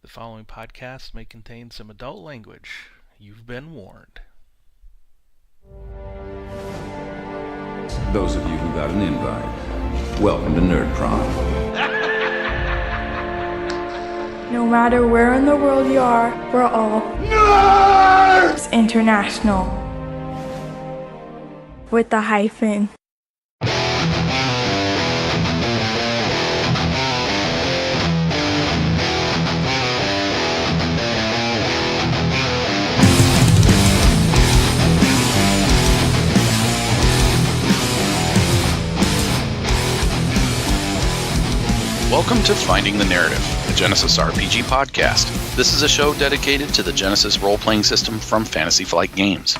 following podcast may contain some adult language. You've been warned. Those of you who got an invite, welcome to NerdProm. No matter where in the world you are, we're all Nerds-International. With the hyphen. Welcome to Finding the Narrative, a Genesys RPG podcast. This is a show dedicated to the Genesys role-playing system from Fantasy Flight Games.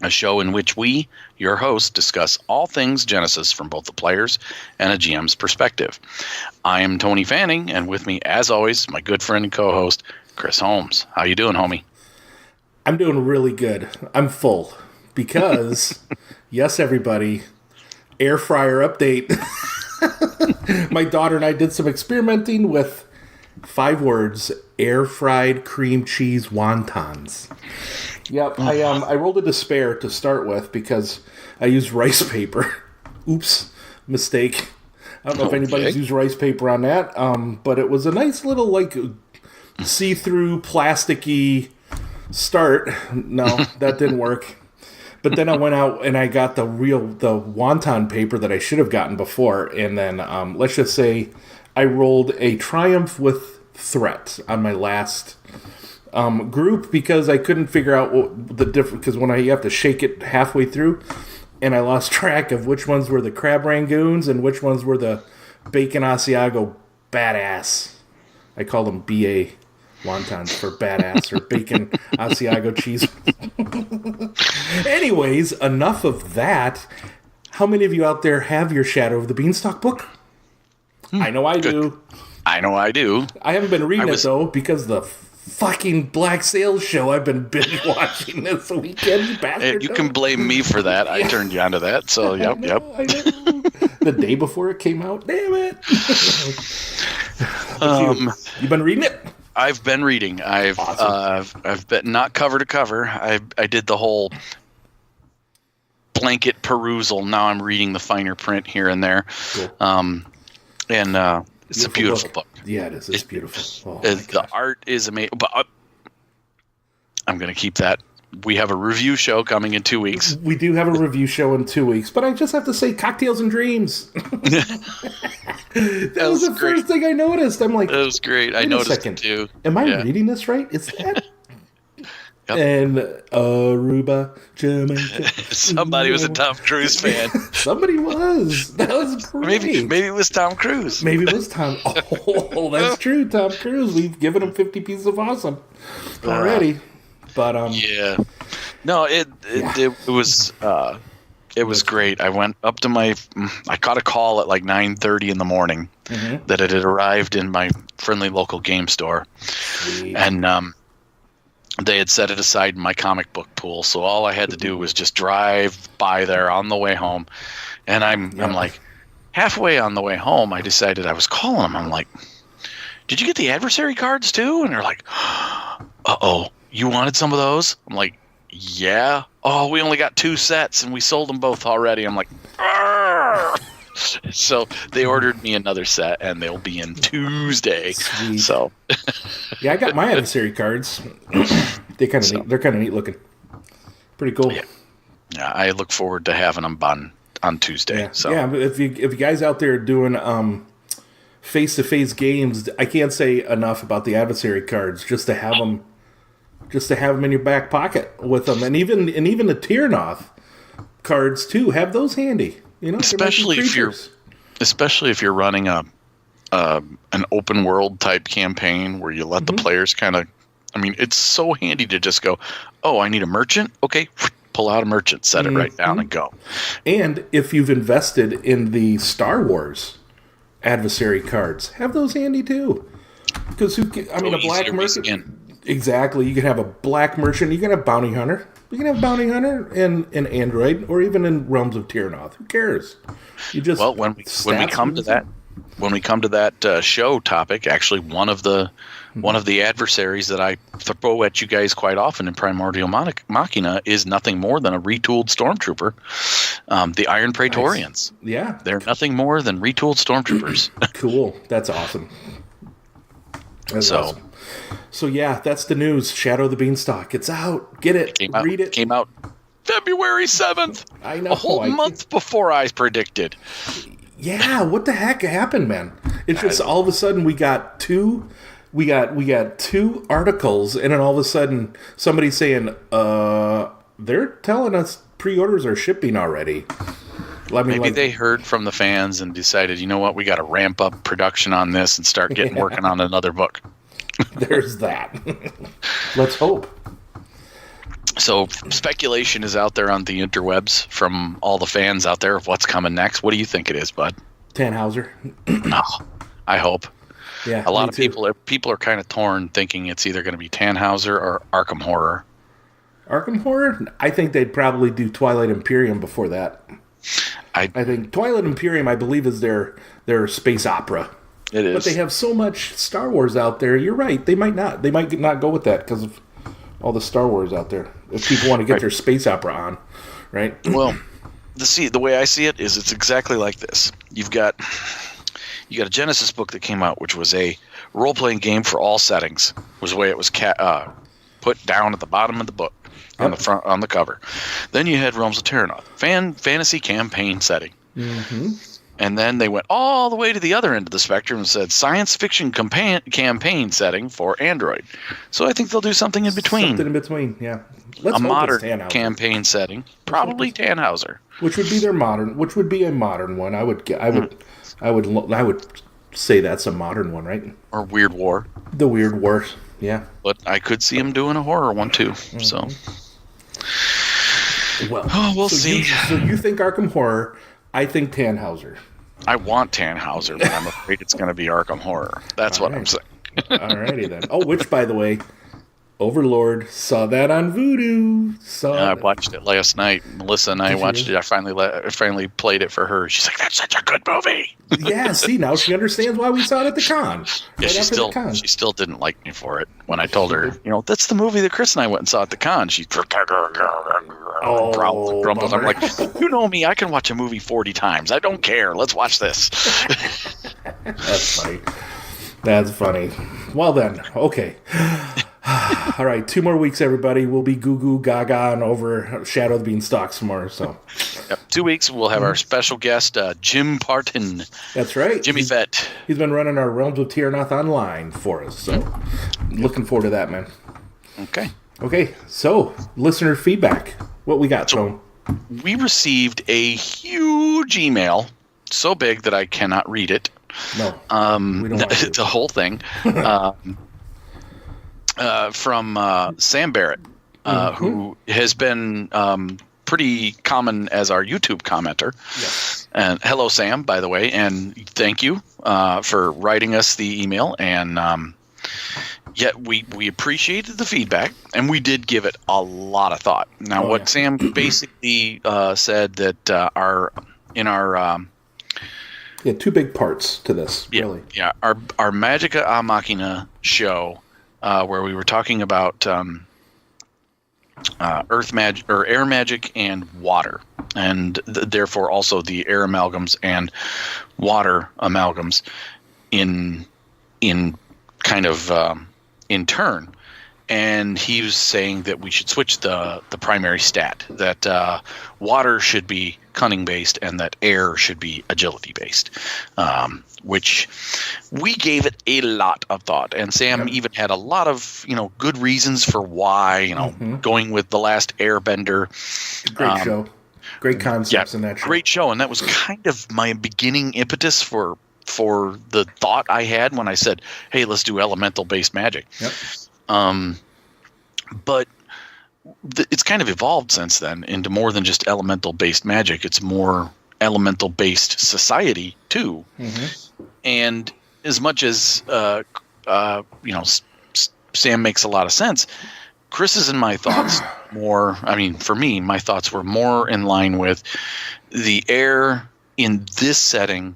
A show in which we, your hosts, discuss all things Genesys from both the players and a GM's perspective. I am Tony Fanning, and with me, as always, my good friend and co-host, Chris Holmes. How you doing, homie? I'm doing really good. I'm full because, yes, everybody, air fryer update. My daughter and I did some experimenting with 5 words: air-fried cream cheese wontons. Yep, I rolled a despair to start with because I used rice paper. Oops, mistake. I don't know if anybody's used rice paper on that, but it was a nice little, like, see-through, plasticky start. No, that didn't work. But then I went out and I got the wonton paper that I should have gotten before. And then let's just say I rolled a triumph with threat on my last group because I couldn't figure out what the difference. Because when you have to shake it halfway through, and I lost track of which ones were the crab rangoons and which ones were the bacon Asiago badass. I call them BA wontons for badass, or bacon Asiago cheese. Anyways, enough of that. How many of you out there have your Shadow of the Beanstalk book? I know I do. I know I do. I haven't been reading it, though, because the fucking Black Sails show I've been binge watching this weekend, you bastard. You can blame me for that. I turned you onto that, so yep. I know. The day before it came out. Damn it. You been reading it? I've been reading. Awesome. I've been not cover to cover. I did the whole blanket perusal. Now I'm reading the finer print here and there. Cool. It's a beautiful book. Yeah, it is. It's beautiful. The art is amazing. But I'm going to keep that. We have a review show coming in 2 weeks. We do have a review show in 2 weeks, but I just have to say, Cocktails and Dreams. That was the first thing I noticed. I'm like, that was great. I noticed it too. Am I reading this right? Is that? Yep. And Aruba, Jamaica. Somebody was a Tom Cruise fan. Somebody was. That was great. Maybe it was Tom Cruise. Maybe it was Tom. Oh, that's true. Tom Cruise. We've given him 50 pieces of awesome already. But yeah, no, it was great. I went up to I caught a call at like 9:30 in the morning that it had arrived in my friendly local game store. Sweet. And they had set it aside in my comic book pool. So all I had to do was just drive by there on the way home. And I'm like, halfway on the way home, I decided I was calling them. I'm like, did you get the adversary cards too? And they're like, uh-oh. You wanted some of those? I'm like, yeah. Oh, we only got 2 sets and we sold them both already. I'm like, argh! So they ordered me another set and they'll be in Tuesday. Sweet. So yeah, I got my adversary cards. They're kind of neat. They're kind of neat looking. Pretty cool. Yeah, I look forward to having them on Tuesday. Yeah. So yeah, if you guys out there doing face-to-face games, I can't say enough about the adversary cards. Just to have them in your back pocket with them, and even the Terrinoth cards too. Have those handy, especially if you're running an open world type campaign where you let the players kind of. I mean, it's so handy to just go, oh, I need a merchant. Okay, pull out a merchant, set it right down, and go. And if you've invested in the Star Wars adversary cards, have those handy too, because a black merchant. Exactly. You can have a black merchant. You can have bounty hunter. You can have bounty hunter in Android or even in Realms of Terrinoth. Who cares? You just when we come to that, when we come to that show topic, actually one of the adversaries that I throw at you guys quite often in Primordial Machina is nothing more than a retooled stormtrooper, the Iron Praetorians. Nice. Yeah, they're nothing more than retooled stormtroopers. Cool. That's awesome. That's awesome. So yeah, that's the news. Shadow of the Beanstalk. It's out. Get it. Read it. Came out February 7th. I know. A whole month before I predicted. Yeah, what the heck happened, man? It's just all of a sudden we got two articles, and then all of a sudden somebody's saying, they're telling us pre-orders are shipping already. Maybe they heard from the fans and decided, you know what, we got to ramp up production on this and start working on another book. There's that. Let's hope. So speculation is out there on the interwebs from all the fans out there of what's coming next. What do you think it is, bud? Tannhauser. Oh, I hope. Yeah, a lot of people are kind of torn, thinking it's either going to be Tannhauser or Arkham Horror. Arkham Horror? I think they'd probably do Twilight Imperium before that. I think Twilight Imperium, I believe, is their space opera. It is. But they have so much Star Wars out there. You're right. They might not go with that because of all the Star Wars out there. If people want to get their space opera on, right? Well, the way I see it is it's exactly like this. You got a Genesis book that came out, which was a role-playing game for all settings. Was the way it was put down at the bottom of the book on the front on the cover. Then you had Realms of Terrinoth, fantasy campaign setting. Mm-hmm. And then they went all the way to the other end of the spectrum and said science fiction campaign setting for Android. So I think they'll do something in between. Something in between, yeah. Let's a hope modern it's campaign setting, probably Tannhauser, which would be a modern one. I would say that's a modern one, right? Or Weird War. The Weird War, yeah. But I could see him doing a horror one too. Mm-hmm. So, well, we'll see. So you think Arkham Horror? I think Tannhauser. I want Tannhauser, but I'm afraid it's going to be Arkham Horror. That's what I'm saying. Alrighty then. Oh, which, by the way, Overlord saw that on Vudu. I watched it last night. Melissa and I watched it. I finally played it for her. She's like, "That's such a good movie." Yeah. See, now she understands why we saw it at the con. Yeah, she still didn't like me for it when I told her, that's the movie that Chris and I went and saw at the con. She growled and grumbled. I'm like, you know me, I can watch a movie 40 times. I don't care. Let's watch this. That's funny. Well then, okay. All right, 2 more weeks, everybody. We'll be goo gaga on over Shadow of the Beanstalk some more. So, 2 weeks we'll have our special guest, Jim Parton. That's right, Jimmy Fett. He's been running our Realms of Terrinoth online for us. So, looking forward to that, man. Okay. So, listener feedback. What we got, Tone? We received a huge email, so big that I cannot read it. No, we don't want to. The whole thing. From Sam Barrett, who has been pretty common as our YouTube commenter. Yes. And hello, Sam, by the way, and thank you for writing us the email. And yet we appreciated the feedback, and we did give it a lot of thought. Now, Sam basically said that our 2 big parts to this. Really. Yeah, our Magicka Machina show. Where we were talking about earth magic or air magic and water, and therefore also the air amalgams and water amalgams in kind of in turn. And he was saying that we should switch the primary stat, that water should be cunning based and that air should be agility based, which we gave it a lot of thought. And Sam even had a lot of good reasons for why going with The Last Airbender. Great show, great concepts in that show. Great show, and that was kind of my beginning impetus for the thought I had when I said, "Hey, let's do elemental based magic." Yep. But it's kind of evolved since then into more than just elemental based magic. It's more elemental based society too. Mm-hmm. And as much as Sam makes a lot of sense, Chris's and my thoughts for me, my thoughts were more in line with the air in this setting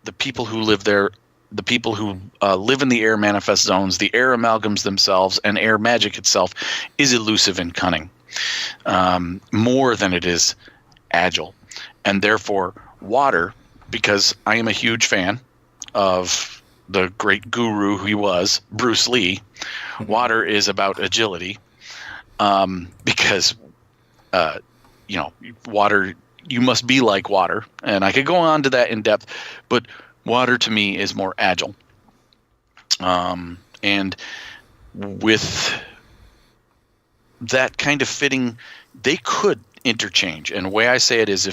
the people who live there, the people who live in the air manifest zones, the air amalgams themselves, and air magic itself is elusive and cunning, more than it is agile. And therefore, water, because I am a huge fan of the great guru who he was, Bruce Lee, water is about agility, because, water, you must be like water. And I could go on to that in depth, but water to me is more agile. And with that kind of fitting, they could interchange. And the way I say it is,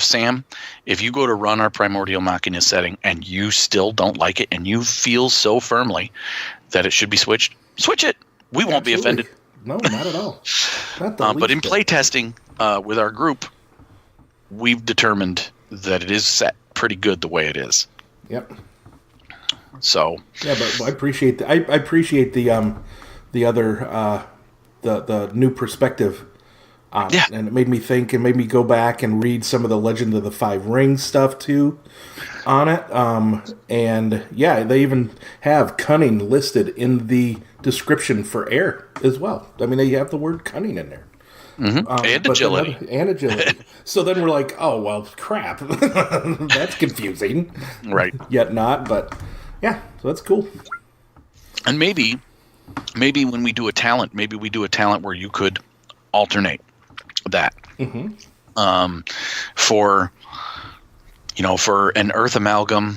if you go to run our Primordial Machina setting and you still don't like it and you feel so firmly that it should be switched, switch it. We won't be offended. No, not at all. Not the but in least bit. playtesting with our group, we've determined that it is set pretty good the way it is. Yep. So yeah, but I appreciate the other the new perspective. Yeah. And it made me think and made me go back and read some of the Legend of the Five Rings stuff too on it. And yeah, they even have cunning listed in the description for air as well. I mean, they have the word cunning in there. Mm-hmm. And agility. And agility. So then we're like, oh, well, crap. That's confusing. Right. Yet not, but yeah, so that's cool. And maybe when we do a talent, where you could alternate that. Mm-hmm. For an earth amalgam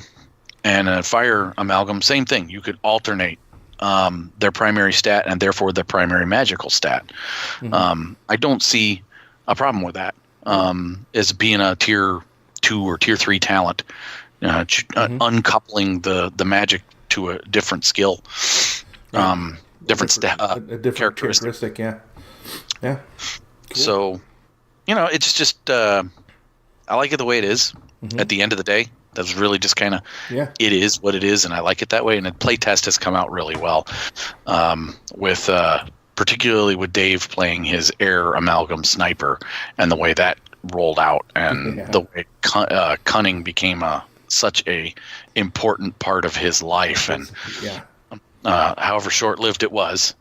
and a fire amalgam, same thing. You could alternate their primary stat and therefore their primary magical stat. Mm-hmm. I don't see a problem with that as being a tier 2 or tier 3 talent, uncoupling the magic to a different skill, different characteristic. Yeah. Cool. So, it's just I like it the way it is. Mm-hmm. At the end of the day, that's really just kind of it is what it is, and I like it that way. And the playtest has come out really well, with particularly with Dave playing his air amalgam sniper and the way that rolled out, and the way cunning became such a important part of his life, and however short-lived it was,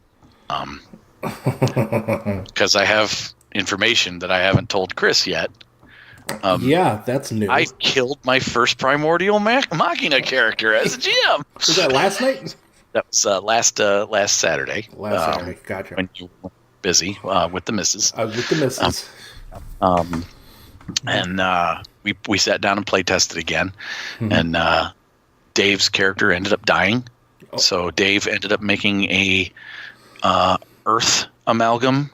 because I have information that I haven't told Chris yet. That's new. I killed my first Primordial Machina character as a GM. Was that last night? That was last Saturday. Last Saturday, gotcha. When you were busy with the missus. I was with the missus. And we sat down and play tested again, and Dave's character ended up dying. Oh. So Dave ended up making a earth amalgam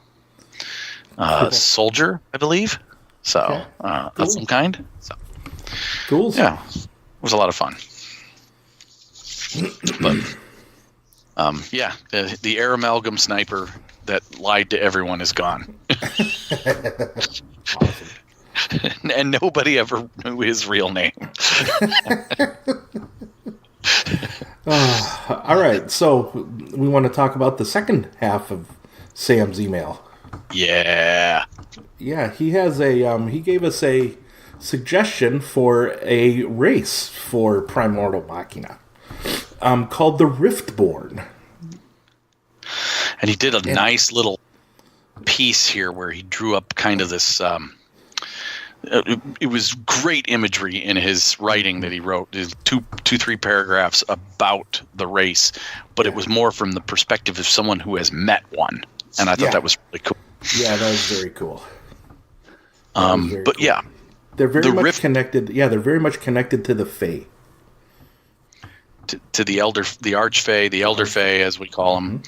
soldier, I believe. So cool. Of some kind. So cool. Yeah, it was a lot of fun. But the air amalgam sniper that lied to everyone is gone. Awesome. And nobody ever knew his real name. All right, so we want to talk about the second half of Sam's email. Yeah. Yeah, he has he gave us a suggestion for a race for Primordial Machina, called the Riftborn. And he did a nice little piece here where he drew up kind of this. It was great imagery in his writing that he wrote. There's two, 3 paragraphs about the race, but it was more from the perspective of someone who has met one, and I thought that was really cool. Yeah, that was very cool. But cool. Yeah, they're very much connected. Yeah, they're very much connected to the Fae. To the Archfey, the Elder Fae, as we call them.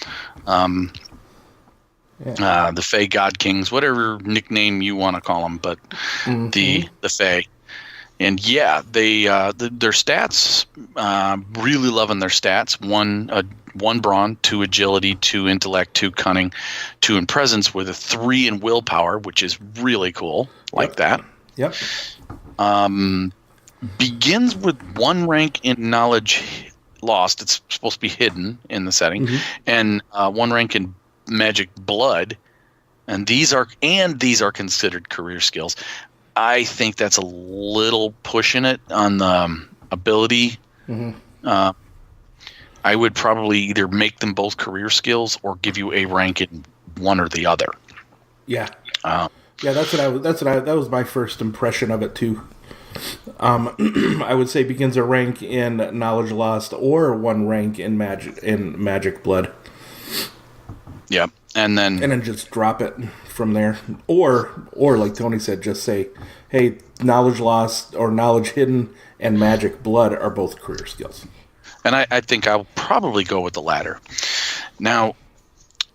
The Fae God Kings, whatever nickname you want to call them, but the Fae. And they their stats, really loving their stats. 1 brawn, 2 agility, 2 intellect, 2 cunning, 2 in presence, with a 3 in willpower, which is really cool. Like that. Yep. Begins with 1 rank in knowledge lost. It's supposed to be hidden in the setting, and 1 rank in magic blood, and these are considered career skills. I think that's a little pushing it on the ability I would probably either make them both career skills or give you a rank in one or the other. Yeah. That was my first impression of it too. I would say begins a rank in Knowledge Lost or one rank in Magic Blood. Yeah, and then just drop it from there, or like Tony said, just say, hey, Knowledge Lost or Knowledge Hidden and Magic Blood are both career skills. And I think I'll probably go with the latter. Now,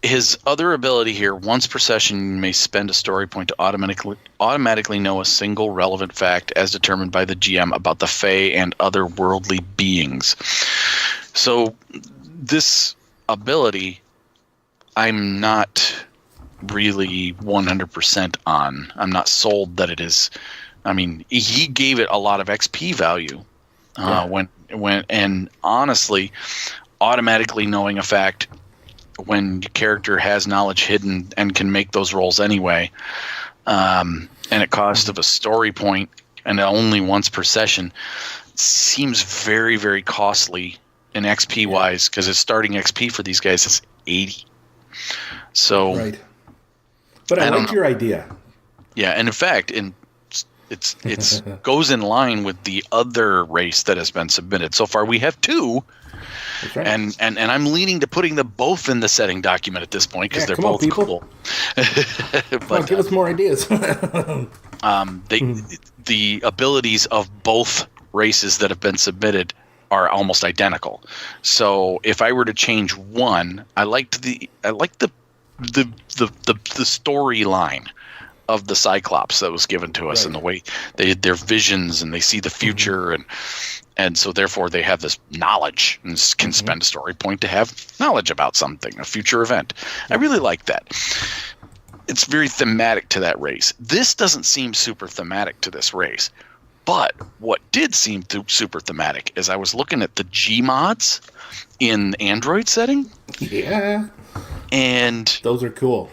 his other ability here, once per session, you may spend a story point to automatically know a single relevant fact as determined by the GM about the Fae and other worldly beings. So this ability, I'm not really 100% on. I'm not sold that it is. I mean, he gave it a lot of XP value when and honestly, automatically knowing a fact when your character has knowledge hidden and can make those rolls anyway, and at cost of a story point and only once per session, seems very, very costly in XP wise, because its starting XP for these guys is 80. So, right. But I like your idea. Yeah, and in fact, it's goes in line with the other race that has been submitted. So far, we have two. That's right. And I'm leaning to putting them both in the setting document at this point because they're both cool. But give us more ideas. The abilities of both races that have been submitted are almost identical. So if I were to change one, I liked the storyline of the Cyclops that was given to us, and the way their visions and they see the future, and so therefore they have this knowledge and can spend a story point to have knowledge about something, a future event. I really like that. It's very thematic to that race. This doesn't seem super thematic to this race, but what did seem super thematic is I was looking at the Gmods in Android setting. Yeah. And those are cool.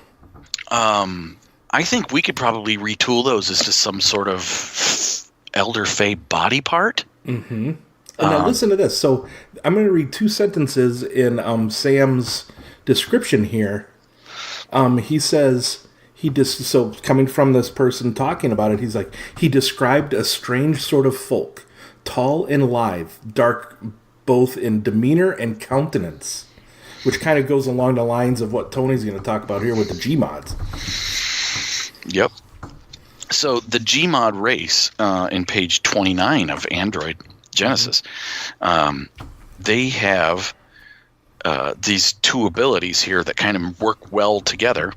I think we could probably retool those as to some sort of Elder Fae body part. Mm-hmm. And now listen to this. So I'm going to read two sentences in Sam's description here. He says, so coming from this person talking about it, he's like, he described a strange sort of folk, tall and lithe, dark both in demeanor and countenance, which kind of goes along the lines of what Tony's going to talk about here with the Gmods. Yep. So the Gmod race in page 29 of Android Genesis, they have these two abilities here that kind of work well together.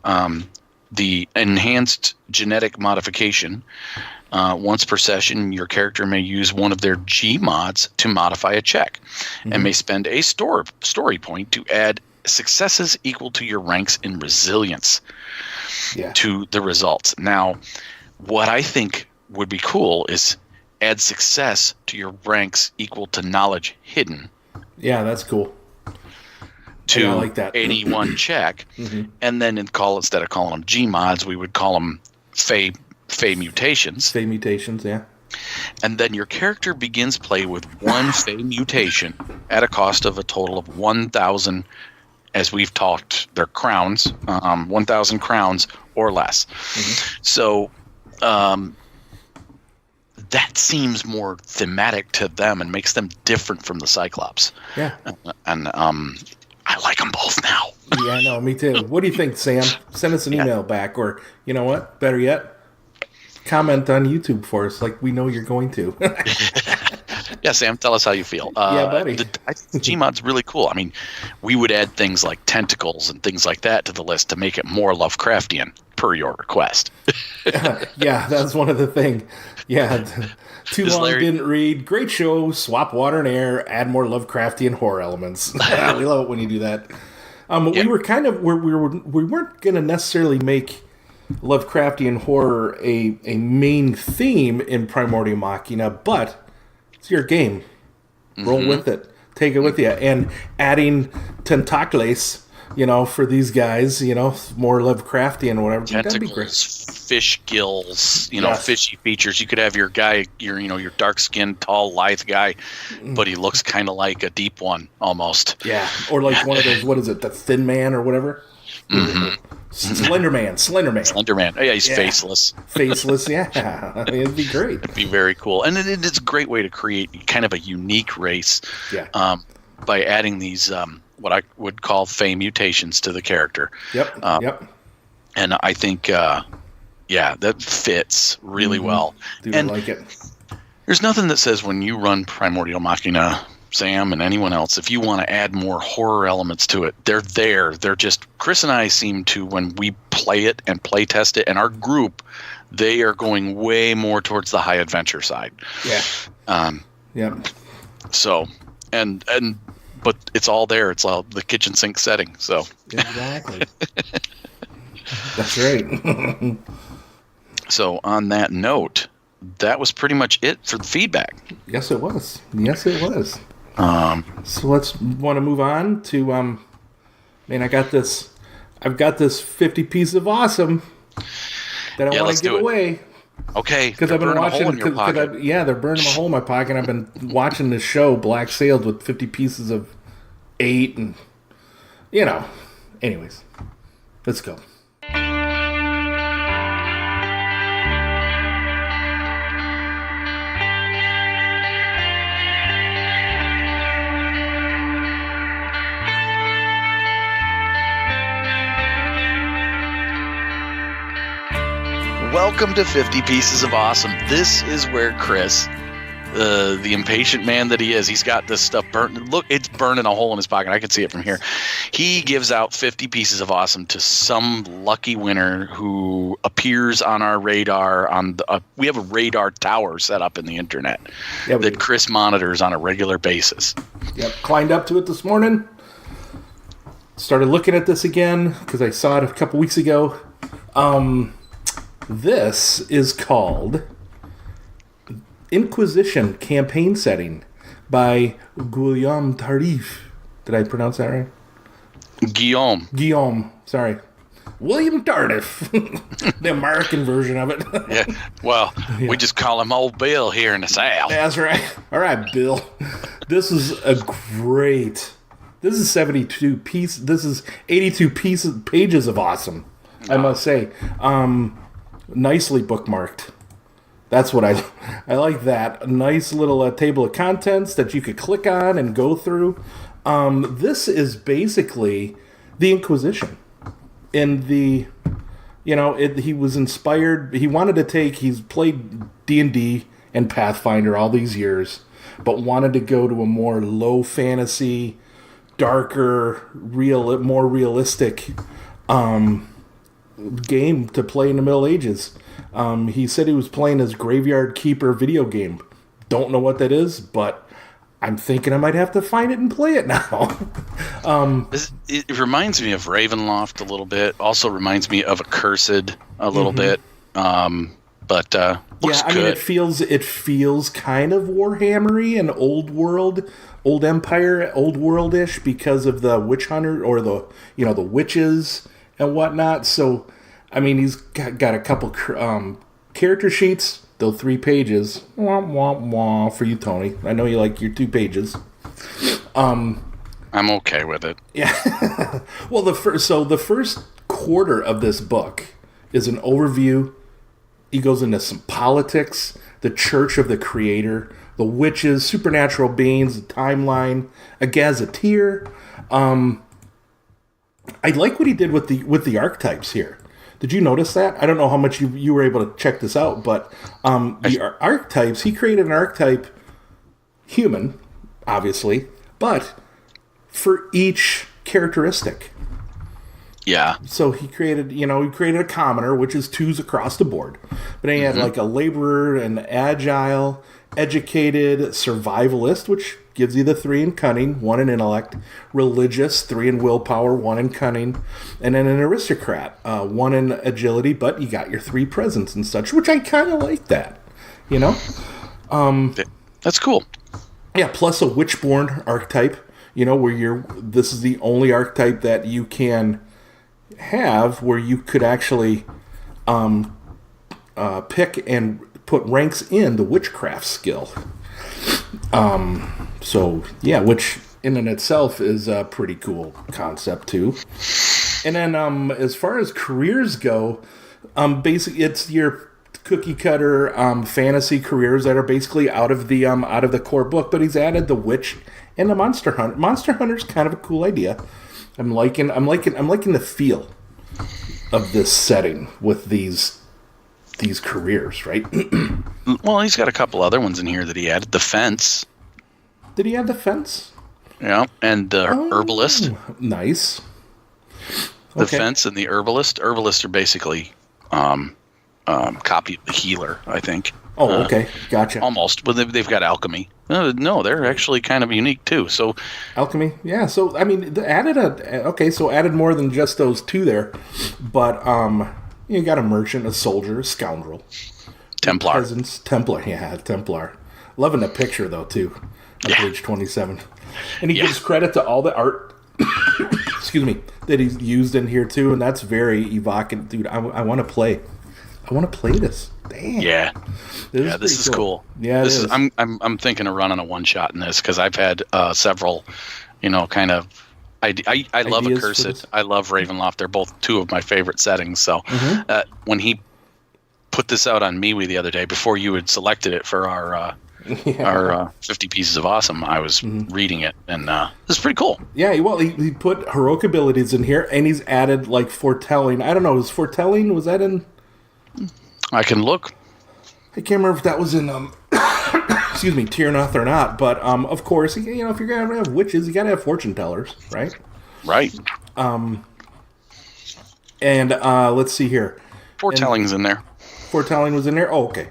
The enhanced genetic modification. Once per session, your character may use one of their Gmods to modify a check, and may spend a story point to add successes equal to your ranks in resilience to the results. Now, what I think would be cool is add success to your ranks equal to knowledge hidden. Yeah, that's cool. To I like that. any one check, and then instead of calling them Gmods, we would call them Fae mutations. Fae mutations, yeah. And then your character begins play with one Fae mutation at a cost of a total of 1,000, as we've talked, their crowns, 1,000 crowns or less. So that seems more thematic to them and makes them different from the Cyclops. Yeah. And I like them both now. Yeah, no, me too. What do you think, Sam? Send us an email back, or you know what? Better yet, comment on YouTube for us, like we know you're going to. Yeah, Sam, tell us how you feel. Yeah, buddy. I think Gmod's really cool. I mean, we would add things like tentacles and things like that to the list to make it more Lovecraftian, per your request. Yeah, that's one of the things. Yeah, too long, didn't read. Great show. Swap water and air. Add more Lovecraftian horror elements. We love it when you do that. We were kind of we weren't going to necessarily make Lovecraftian horror a main theme in Primordial Machina, but it's your game. Roll with it. Take it with you. And adding tentacles for these guys, more Lovecraftian or whatever. That'd be great. Tentacles, fish gills, Yes. fishy features. You could have your guy, your dark-skinned, tall, lithe guy, but he looks kind of like a deep one almost. Yeah, or like one of those, what is it, the Thin Man or whatever? Slender Man. Slenderman. Oh, yeah, he's faceless. Faceless, yeah. It'd be great. It'd be very cool. And it's a great way to create kind of a unique race by adding these, what I would call Fey mutations to the character. Yep. And I think, that fits really well. Dude, and I like it. There's nothing that says when you run Primordial Machina, Sam and anyone else, if you want to add more horror elements to it, they're there. They're just, Chris and I seem to, when we play it and play test it, and our group, they are going way more towards the high adventure side. Yeah. So, but it's all there. It's all the kitchen sink setting. So exactly. That's right. So on that note, that was pretty much it for the feedback. Yes, it was. So let's want to move on to I've got this 50 pieces of awesome that I want to give away. Okay, because I've been watching. They're burning a hole in my pocket. I've been watching this show, Black Sails, with 50 pieces of 8, and Anyways, let's go. Welcome to 50 Pieces of Awesome. This is where Chris, the impatient man that he is, he's got this stuff burnt. Look, it's burning a hole in his pocket. I can see it from here. He gives out 50 Pieces of Awesome to some lucky winner who appears on our radar. We have a radar tower set up in the internet that Chris monitors on a regular basis. Yep, climbed up to it this morning. Started looking at this again because I saw it a couple weeks ago. This is called Inquisition Campaign Setting by Guillaume Tardif. Did I pronounce that right? Guillaume, sorry. William Tardif. The American version of it. Yeah, well, we just call him Old Bill here in the South. That's right. All right, Bill. This is This is 72 pieces. This is 82 pages of awesome, I must say. Nicely bookmarked. That's what I like. That a nice little table of contents that you could click on and go through. This is basically the Inquisition. In the, he was inspired. He wanted to he's played D&D and Pathfinder all these years, but wanted to go to a more low fantasy, darker, more realistic game to play in the Middle Ages. He said he was playing his Graveyard Keeper video game. Don't know what that is, but I'm thinking I might have to find it and play it now. It reminds me of Ravenloft a little bit. Also reminds me of Accursed a little bit. But looks good. It feels kind of Warhammery and old world, old empire, old world-ish because of the witch hunter or the witches and whatnot. So, he's got a couple character sheets, though 3 pages. Wah, wah, wah, for you, Tony. I know you like your 2 pages. I'm okay with it. Yeah. Well, the first quarter of this book is an overview. He goes into some politics, the Church of the Creator, the witches, supernatural beings, the timeline, a gazetteer. I like what he did with the archetypes here. Did you notice that? I don't know how much you were able to check this out, but the archetypes, he created an archetype, human, obviously, but for each characteristic. Yeah. So he created a commoner, which is 2s across the board. But then he had like a laborer, an agile, educated, survivalist, which gives you the 3 in cunning, 1 in intellect, religious, 3 in willpower, 1 in cunning, and then an aristocrat, 1 in agility, but you got your 3 presence and such, which I kind of like that, That's cool. Yeah, plus a witchborn archetype, where this is the only archetype that you can have where you could actually pick and put ranks in the witchcraft skill. Which in and itself is a pretty cool concept too. And then as far as careers go, basically it's your cookie cutter fantasy careers that are basically out of the core book, but he's added the witch and the monster hunter. Monster hunter's kind of a cool idea. I'm liking the feel of this setting with these careers, right? Well, he's got a couple other ones in here that he added. The fence. Did he add the fence? Yeah, and the herbalist. Nice. The fence and the herbalist. Herbalists are basically copy of the healer, I think. Oh, okay, gotcha. Almost, but they've got alchemy. No, they're actually kind of unique too. So alchemy, yeah. So I mean, added more than just those two there, but you got a merchant, a soldier, a scoundrel, Templar, peasants, Templar. Loving the picture though too, on page 27, and he gives credit to all the art. Excuse me, that he's used in here too, and that's very evocative, dude. I want to play. I want to play this. Damn. Yeah. This is cool. Yeah, this is. I'm thinking of running a one shot in this because I've had several, kind of. I love Accursed. I love Ravenloft. They're both two of my favorite settings. So when he put this out on MeWe the other day, before you had selected it for our 50 pieces of awesome, I was reading it, and this is pretty cool. Yeah, well, he put heroic abilities in here, and he's added like foretelling. I don't know, was that in? I can look. I can't remember if that was in excuse me, Terrinoth or not, but of course, if you're gonna have witches, you gotta have fortune tellers, right? Right. And let's see here. Foretelling's in there. Foretelling was in there. Oh, okay.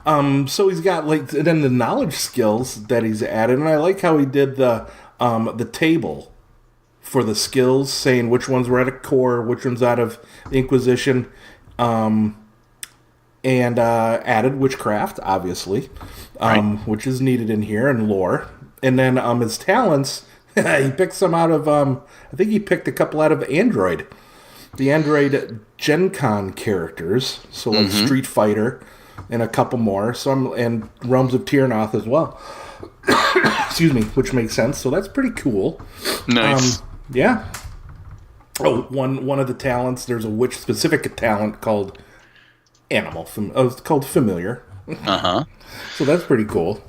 So he's got then the knowledge skills that he's added, and I like how he did the table for the skills, saying which ones were out of core, which ones out of the Inquisition, and added witchcraft, obviously, which is needed in here, and lore. And then his talents, he picked some out of, I think he picked a couple out of Android. The Android Gen Con characters, so like Street Fighter, and a couple more, and Realms of Terrinoth as well. Excuse me, which makes sense. So that's pretty cool. Nice. Yeah. Oh, one of the talents, there's a witch-specific talent called Animal. It's called Familiar. So that's pretty cool.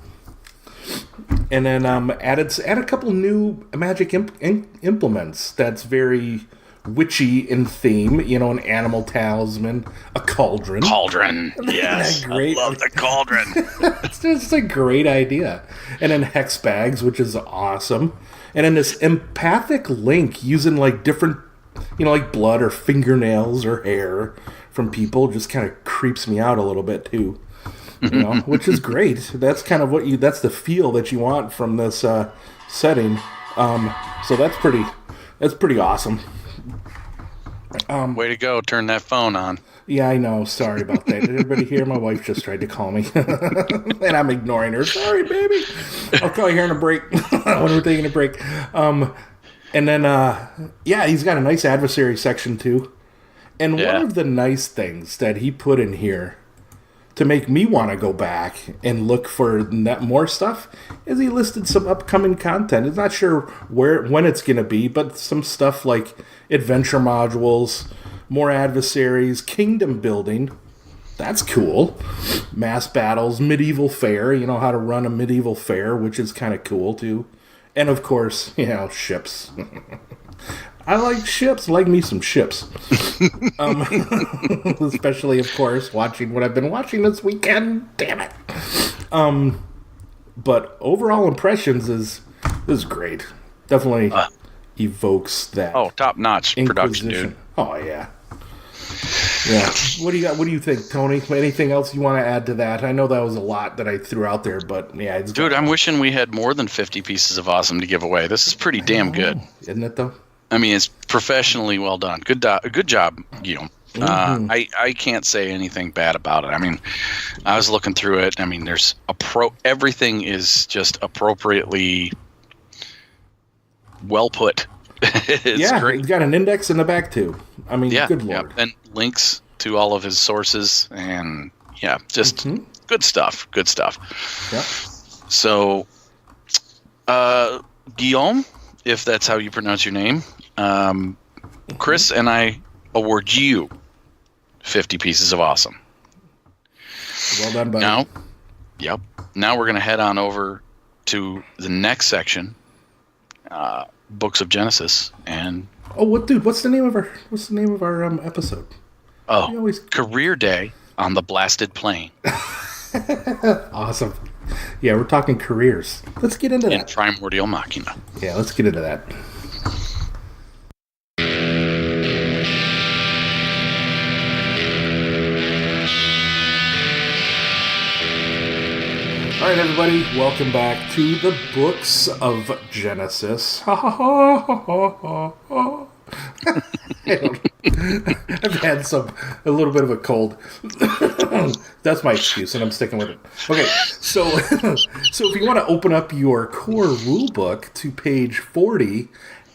And then add a couple new magic implements that's very witchy in theme. An animal talisman, a cauldron. Yes. Great. I love the cauldron. It's just a great idea. And then hex bags, which is awesome. And then this empathic link using like different, like blood or fingernails or hair from people just kind of creeps me out a little bit too. Which is great. That's kind of that's the feel that you want from this setting. So that's pretty awesome. Way to go. Turn that phone on. Yeah, I know. Sorry about that. Did everybody hear? My wife just tried to call me. And I'm ignoring her. Sorry, baby. I'll call you here in a break. When we're taking a break. And then, he's got a nice adversary section, too. And one of the nice things that he put in here to make me want to go back and look for more stuff is he listed some upcoming content. He's not sure when it's going to be, but some stuff like adventure modules, more adversaries, kingdom building. That's cool. Mass battles, medieval fair. How to run a medieval fair, which is kind of cool too. And of course, ships. I like ships. I like me some ships. Especially, of course, watching what I've been watching this weekend. Damn it. But overall impressions is great. Definitely evokes that. Oh, top notch production, dude. Oh yeah. Yeah. What do you got? What do you think, Tony? Anything else you want to add to that? I know that was a lot that I threw out there, but yeah, dude, I'm wishing we had more than 50 pieces of awesome to give away. This is pretty damn good, isn't it? Though. I mean, it's professionally well done. Good job, Guillaume. I can't say anything bad about it. I mean, I was looking through it. I mean, there's everything is just appropriately well put. It's great. He's got an index in the back too. I mean, good lord. And links to all of his sources, and just good stuff. Good stuff. Yeah. So, Guillaume, if that's how you pronounce your name, Chris and I award you 50 pieces of awesome. Well done, buddy. Now we're going to head on over to the next section, Books of Genesis, and what's the name of our episode? Career Day on the Blasted Plain. Awesome. Yeah, we're talking careers. Let's get into that. In Primordial Machina. Yeah, let's get into that. All right, everybody, welcome back to the Books of Genesis. I've had a little bit of a cold. That's my excuse, and I'm sticking with it. Okay, so if you want to open up your core rulebook to page 40,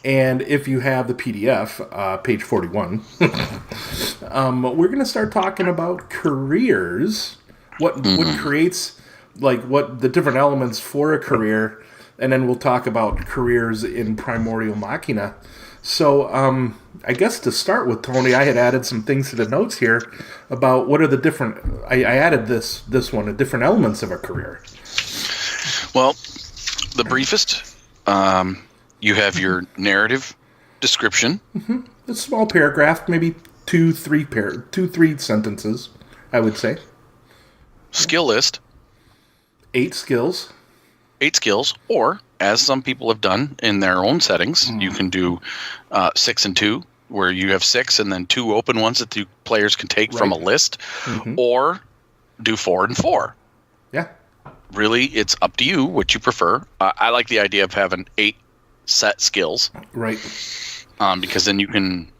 and if you have the PDF, page 41, we're going to start talking about careers, what creates... like what the different elements for a career, and then we'll talk about careers in Primordial Machina. So, I guess to start with, Tony, I had added some things to the notes here about what are the different... I added this one, the different elements of a career. Well, the briefest, you have your narrative description. Mm-hmm. A small paragraph, maybe two, three sentences, I would say. Skill list. 8 skills. 8 skills, or, as some people have done in their own settings, you can do 6 and 2, where you have 6 and then 2 open ones that the players can take from a list, or do 4 and 4. Yeah. Really, it's up to you what you prefer. I like the idea of having 8 set skills. Right. Because then you can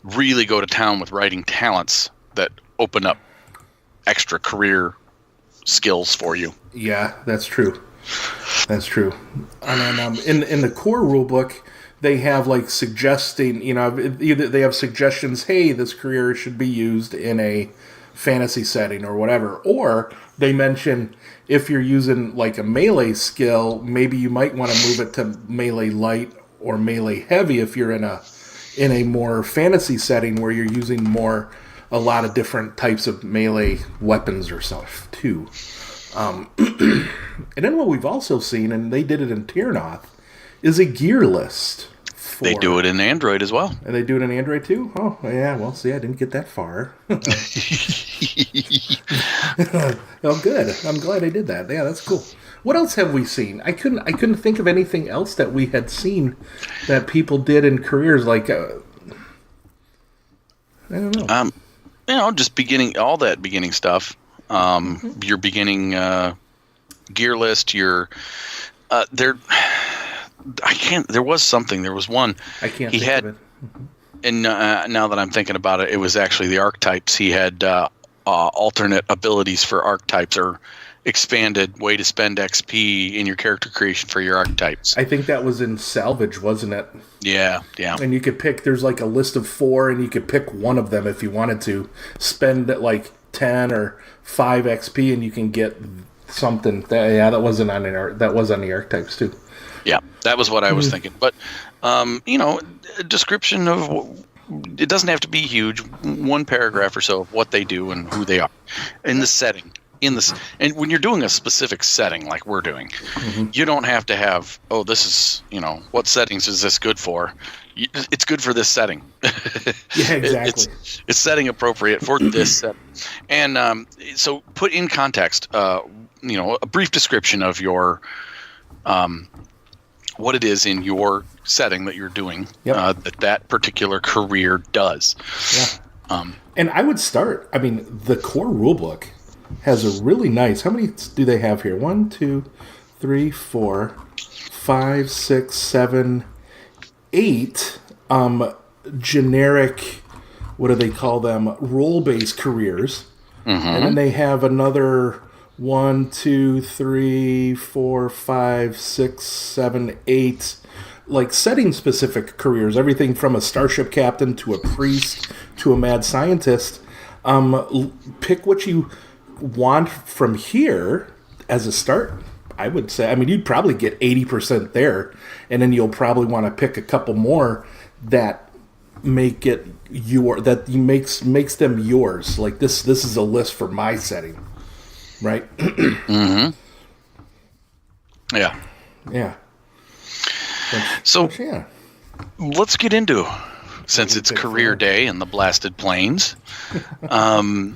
really go to town with writing talents that open up extra career skills for you. Yeah, that's true. That's true. And then in the core rulebook, they have like suggesting, either they have suggestions, hey, this career should be used in a fantasy setting or whatever, or they mention if you're using like a melee skill, maybe you might want to move it to melee light or melee heavy if you're in a more fantasy setting where you're using a lot of different types of melee weapons or stuff too. And then what we've also seen, and they did it in Terrinoth, is a gear list. They do it in Android as well. And they do it in Android too? Oh, yeah. Well, see, I didn't get that far. Oh, good. I'm glad I did that. Yeah, that's cool. What else have we seen? I couldn't think of anything else that we had seen that people did in careers. Like, I don't know. Just all that beginning stuff. Your beginning gear list. Your there was one. I can't think of it. And now that I'm thinking about it, it was actually the archetypes. He had alternate abilities for archetypes, or expanded way to spend XP in your character creation for your archetypes. I think that was in Salvage, wasn't it? Yeah. And you could pick, there's like a list of 4, and you could pick one of them if you wanted to. Spend like 10 or 5 XP, and you can get something. That was on the archetypes too. Yeah, that was what I was thinking. But, a description of... It doesn't have to be huge. 1 paragraph or so of what they do and who they are. In the setting. And when you're doing a specific setting like we're doing, you don't have to have, this is, what settings is this good for? It's good for this setting. Yeah, exactly. It's setting appropriate for this setting. And so put in context, a brief description of your, what it is in your setting that you're doing, that particular career does. Yeah. And I would start, the core rulebook has a really nice... How many do they have here? 1, 2, 3, 4, 5, 6, 7, 8 generic, what do they call them? Role-based careers. And then they have another 1, 2, 3, 4, 5, 6, 7, 8 like setting specific careers, everything from a starship captain to a priest to a mad scientist. Pick what you want from here as a start. I would say, I mean, you'd probably get 80% there, and then you'll probably want to pick a couple more that make it makes them yours. Like this is a list for my setting, right? Mm-hmm. Yeah. So yeah. Let's get into, since it's career day in the Blasted Plains. What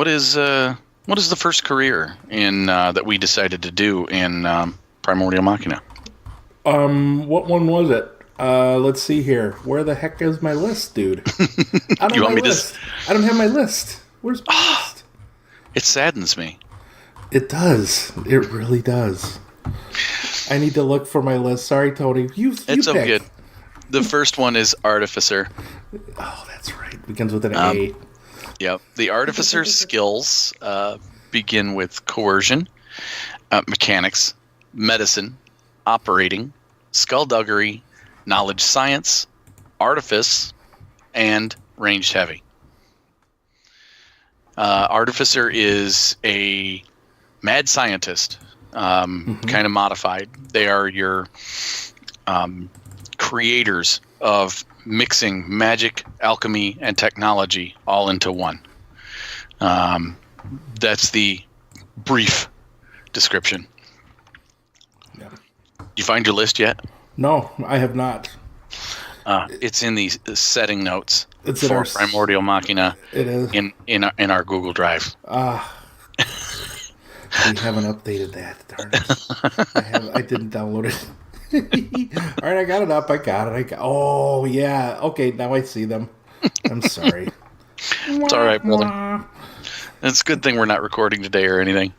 is the first career in that we decided to do in Primordial Machina? What one was it? Let's see here. Where the heck is my list, dude? I don't have my list. I don't have my list. Where's my list? It saddens me. It does. It really does. I need to look for my list. Sorry, Tony. It's so good. The first one is Artificer. Oh, that's right. Begins with an A. Yep. The Artificer's skills begin with coercion, mechanics, medicine, operating, skullduggery, knowledge science, artifice, and ranged heavy. Artificer is a mad scientist, kind of modified. They are your creators of mixing magic, alchemy, and technology all into one. That's the brief description. Yeah. You find your list yet? No, I have not. It's in the setting notes it's for Primordial Machina. It is in our Google Drive. We haven't updated that. Darn it! I didn't download it. All right, I got it up. I got it. Oh yeah. Okay, now I see them. I'm sorry. It's all right, brother. It's a good thing we're not recording today or anything.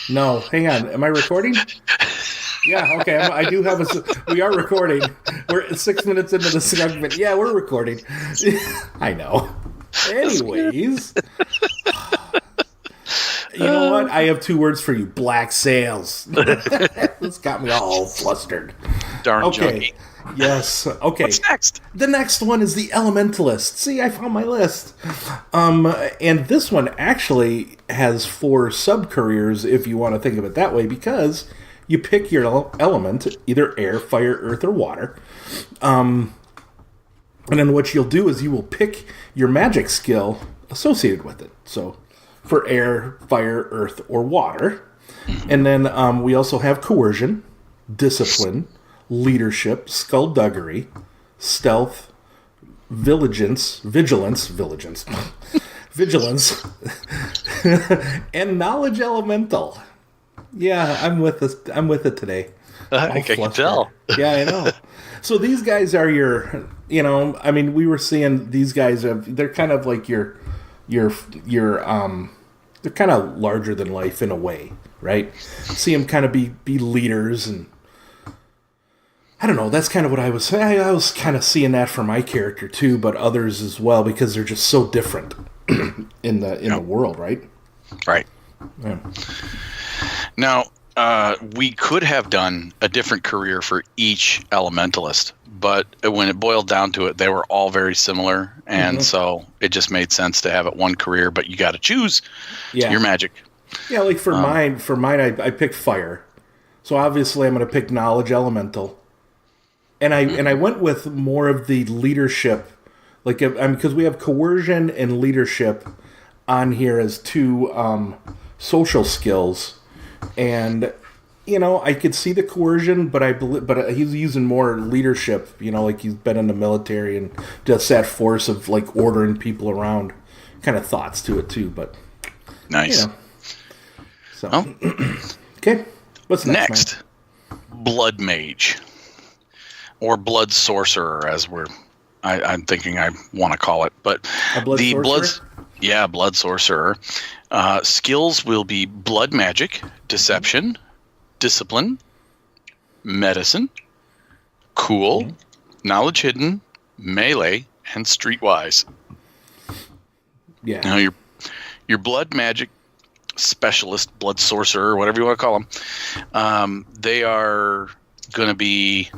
No, hang on. Am I recording? Yeah, okay. I do have we are recording. We're 6 minutes into the segment. Yeah, we're recording. I know. Anyways. You know what? I have 2 words for you. Black sails. This got me all flustered. Darn junkie. Yes. Okay. What's next? The next one is the Elementalist. See, I found my list. And this one actually has 4 sub-careers, if you want to think of it that way, because you pick your element, either air, fire, earth, or water. And then what you'll do is you will pick your magic skill associated with it. So for air, fire, earth, or water. And then we also have coercion, discipline, leadership, skullduggery, stealth, vigilance, and knowledge elemental. Yeah, I'm with it today. I can tell. Yeah, I know. So these guys are your, I mean, we were seeing these guys they're kind of like your they're kind of larger than life in a way, right? See them kind of be leaders, and I don't know. That's kind of what I was kind of seeing that for my character too, but others as well, because they're just so different in the world, right? Right. Yeah. Now, we could have done a different career for each elementalist, but when it boiled down to it, they were all very similar, and so it just made sense to have it one career, but you got to choose your magic. Yeah, like for mine, I picked fire, so obviously I'm going to pick knowledge elemental, and I went with more of the leadership, like because we have coercion and leadership on here as 2 social skills. And I could see the coercion, but he's using more leadership. Like he's been in the military and just that force of like ordering people around, kind of thoughts to it too. But nice. So okay, what's next? Blood Mage, or Blood Sorcerer, as I'm thinking I want to call it. But Blood Sorcerer. Skills will be blood magic, deception, discipline, medicine, cool, knowledge hidden, melee, and streetwise. Yeah. Now your blood magic specialist, blood sorcerer, or whatever you want to call them. They are going to be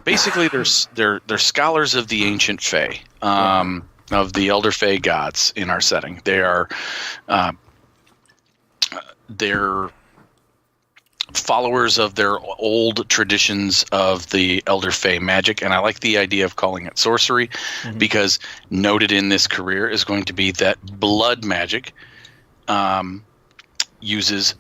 basically they're scholars of the ancient Fae, of the Elder Fae gods in our setting. They're followers of their old traditions of the Elder Fae magic, and I like the idea of calling it sorcery because noted in this career is going to be that blood magic uses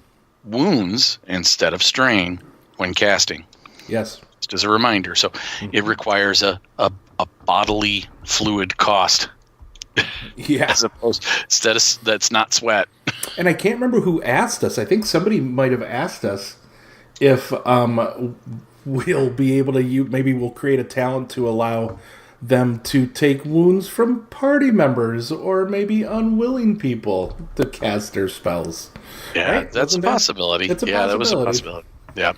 wounds instead of strain when casting. Yes. Just as a reminder. So it requires a bodily fluid cost. Yeah. As opposed, instead of that's not sweat. And I can't remember who asked us. I think somebody might have asked us if we'll be able to maybe we'll create a talent to allow them to take wounds from party members or maybe unwilling people to cast their spells. Yeah, right? That's a possibility. That was a possibility. Yeah.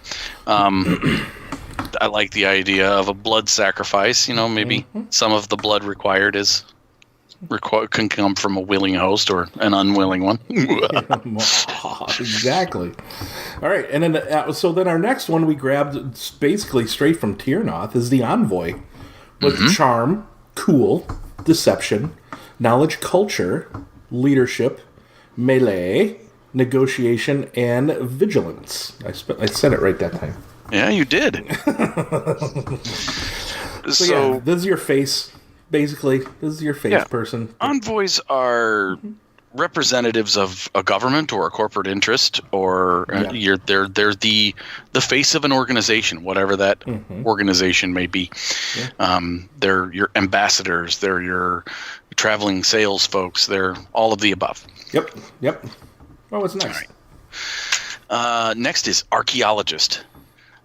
I like the idea of a blood sacrifice. Maybe some of the blood required can come from a willing host or an unwilling one. Exactly. All right, and then so then our next one we grabbed basically straight from Terrinoth is the Envoy with charm, cool, deception, knowledge, culture, leadership, melee, negotiation, and vigilance. I said it right that time. Yeah, you did. So yeah, this is your face. Basically, this is your face person. Envoys are representatives of a government or a corporate interest, or they're the face of an organization, whatever that organization may be. Yeah. They're your ambassadors. They're your traveling sales folks. They're all of the above. Yep. Oh, what's next? All right. Next is archaeologist.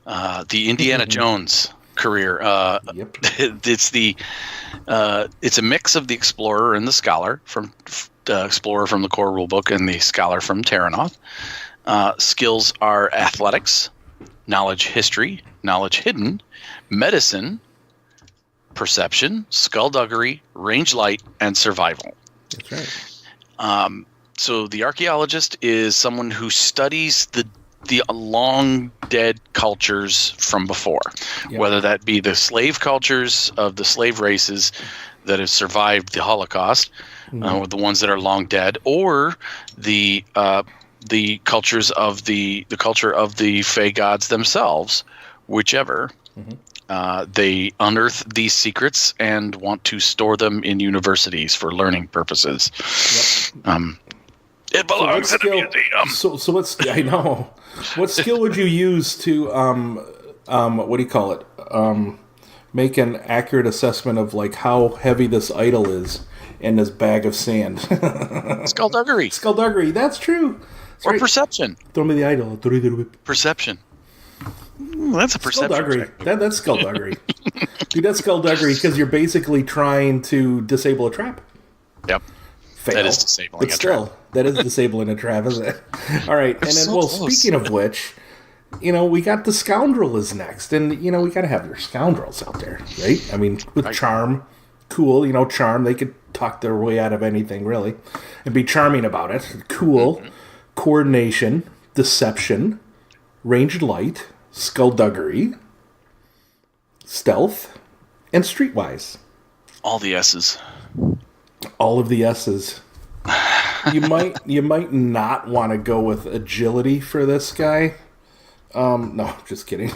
The Indiana Jones career. It's a mix of the explorer and the scholar from explorer from the core rulebook and the scholar from Terrinoth. Skills are athletics, knowledge history, knowledge hidden, medicine, perception, skullduggery, range light, and survival. That's right. So the archaeologist is someone who studies the long dead cultures from before, whether that be the slave cultures of the slave races that have survived the Holocaust, or the ones that are long dead, or the cultures of the culture of the Fae gods themselves, whichever. They unearth these secrets and want to store them in universities for learning purposes. It belongs in a museum. So what's I know. What skill would you use to what do you call it? Make an accurate assessment of like how heavy this idol is in this bag of sand. Skullduggery. That's true. That's or right. Perception. Throw me the idol. Perception. That's a perception. Skullduggery. That's skullduggery. Dude, that's skullduggery because you're basically trying to disable a trap. Yep. Fail. That is disabling a trap. That is disabling a trap, isn't it? All right. And then, speaking of which, we got the scoundrel is next. And, we got to have your scoundrels out there, right? I mean, with charm, cool, charm, they could talk their way out of anything, really, and be charming about it. Cool. Coordination, deception, ranged light, skullduggery, stealth, and streetwise. All the S's. All of the S's. You might not want to go with agility for this guy. No, just kidding.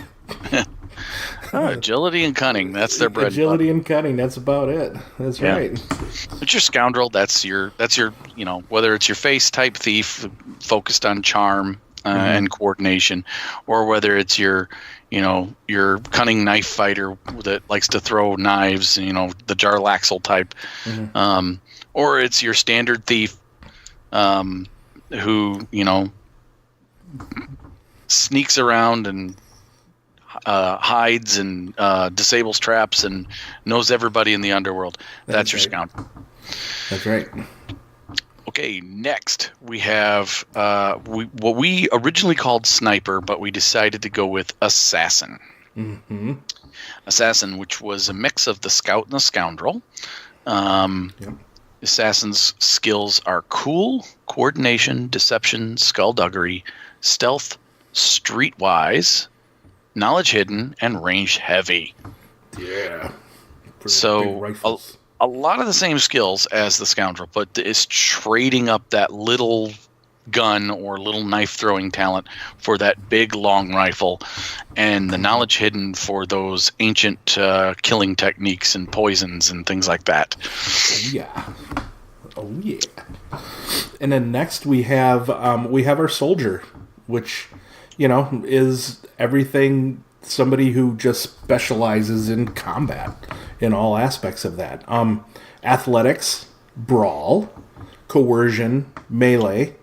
Agility and cunning, that's their bread. Agility and cunning, that's about it. That's right. But your scoundrel, that's your whether it's your face type thief focused on charm and coordination, or whether it's your cunning knife fighter that likes to throw knives, the Jarlaxle type, or it's your standard thief who sneaks around and hides and disables traps and knows everybody in the underworld. That's your scoundrel. That's right. Okay, next we have what we originally called sniper, but we decided to go with assassin. Assassin, which was a mix of the scout and the scoundrel. Assassin's skills are cool, coordination, deception, skullduggery, stealth, streetwise, knowledge hidden, and range heavy. Yeah. So a lot of the same skills as the Scoundrel, but it's trading up that little gun or little knife throwing talent for that big long rifle, and the knowledge hidden for those ancient killing techniques and poisons and things like that. Oh yeah. And then next we have our soldier, which is everything. Somebody who just specializes in combat in all aspects of that. Athletics, brawl, coercion, melee,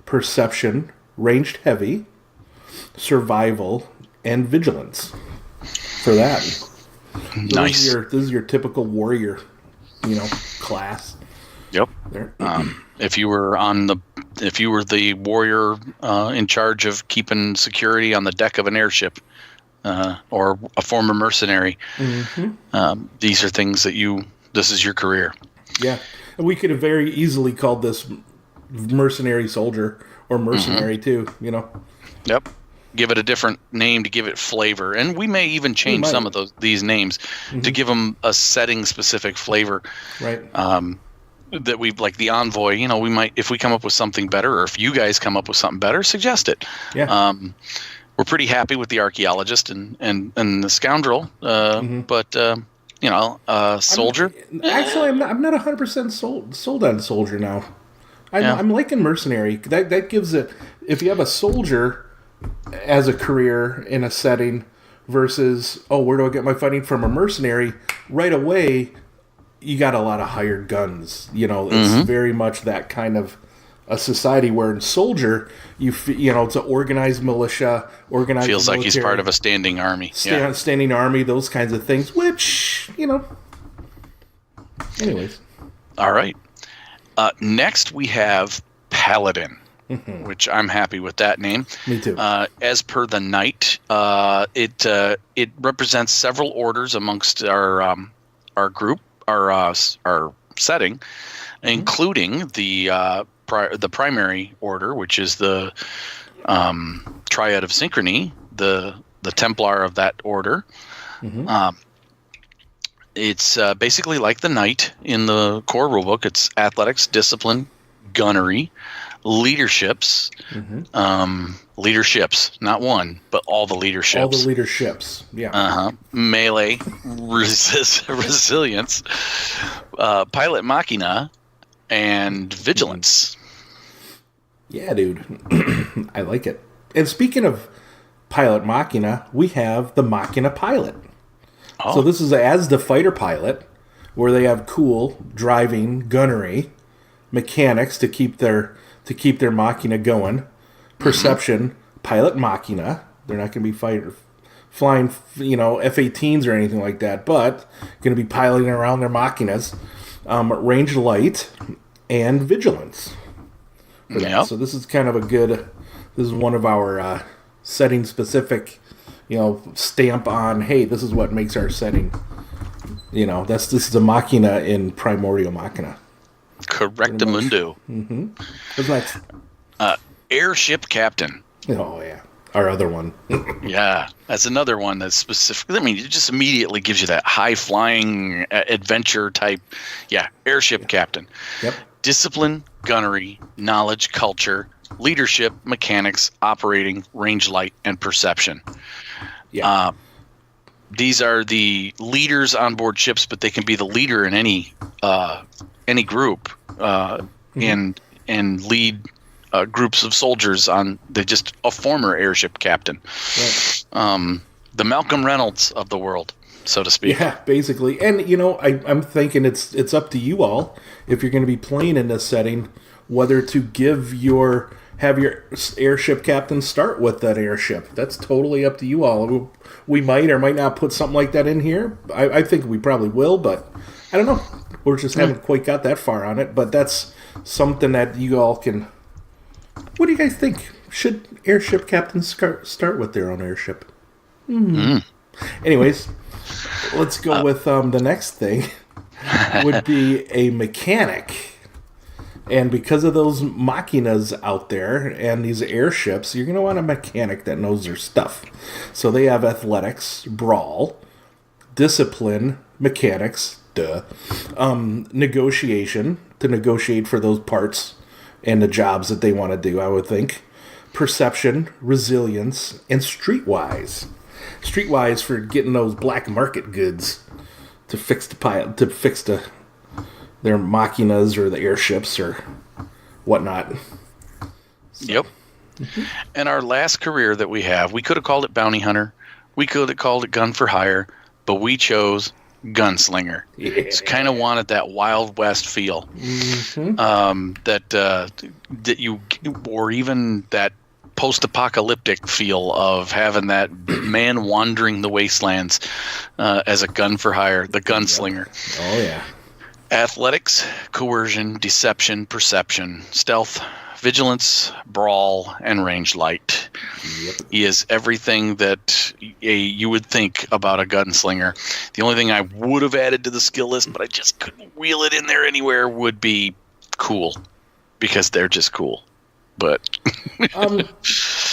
perception, ranged heavy, survival, and vigilance. For that, Nice. This is your typical warrior, class. Yep. There. If you were the warrior in charge of keeping security on the deck of an airship, or a former mercenary, these are things that this is your career. Yeah, and we could have very easily called this mercenary soldier or mercenary too. Yep. Give it a different name to give it flavor, and we may even change some of these names to give them a setting specific flavor. Right. That we like the envoy. We might, if we come up with something better, or if you guys come up with something better, suggest it. Yeah. We're pretty happy with the archaeologist and the scoundrel, but soldier. I'm not 100% sold on soldier now. I'm liking mercenary. That gives it. If you have a soldier as a career in a setting versus where do I get my fighting from a mercenary? Right away, you got a lot of hired guns. It's very much that kind of a society where in soldier, it's an organized militia, organized feels military, like he's part of a standing army. Standing army, those kinds of things, which, anyways. All right. Next we have Paladin, which I'm happy with that name. Me too. As per the Knight, it represents several orders amongst our group, our setting, including the primary order, which is the Triad of Synchrony, the Templar of that order. It's basically like the Knight in the core rulebook. It's athletics, discipline, gunnery, leaderships. Leaderships, not one, but all the leaderships. All the leaderships, yeah. Melee, resilience, pilot machina, and vigilance. Yeah, dude. I like it. And speaking of pilot machina, we have the machina pilot. Oh. So this is as the fighter pilot, where they have cool driving, gunnery, mechanics to keep their machina going, perception, pilot machina. They're not going to be flying, F-18s or anything like that, but going to be piloting around their machinas. Range light and vigilance. Yep. So this is kind of this is one of our setting specific, stamp on, hey, this is what makes our setting. This is a machina in Primordial Machina. Correctamundo. What's next? Airship captain. Oh, yeah. Our other one. Yeah, that's another one that's specific. I mean, it just immediately gives you that high-flying adventure type. Yeah, airship captain. Yep. Discipline, gunnery, knowledge, culture, leadership, mechanics, operating, range light, and perception. Yeah. These are the leaders on board ships, but they can be the leader in any group and lead groups of soldiers on. They're just a former airship captain. Right. The Malcolm Reynolds of the world, so to speak. Yeah, basically. And, I'm thinking it's up to you all, if you're going to be playing in this setting, whether to have your airship captain start with that airship. That's totally up to you all. We might or might not put something like that in here. I think we probably will, but I don't know. We just haven't quite got that far on it, but that's something that you all can... What do you guys think? Should airship captains start with their own airship? Anyways, let's go with the next thing. would be a mechanic. And because of those machinas out there and these airships, you're going to want a mechanic that knows their stuff. So they have athletics, brawl, discipline, mechanics, negotiation, to negotiate for those parts and the jobs that they want to do, I would think. Perception, resilience, and streetwise. Streetwise for getting those black market goods to fix their machinas or the airships or whatnot. So. Yep. Mm-hmm. And our last career that we have, we could have called it bounty hunter. We could have called it gun for hire, but we chose gunslinger. Yeah. It's kind of wanted that Wild West feel. Mm-hmm. That you, or even that post-apocalyptic feel of having that man wandering the wastelands as a gun for hire, the gunslinger. Oh, yeah. Athletics, coercion, deception, perception, stealth, vigilance, brawl, and range light. Yep. He is everything that you would think about a gunslinger. The only thing I would have added to the skill list, but I just couldn't wheel it in there anywhere, would be cool, because they're just cool. But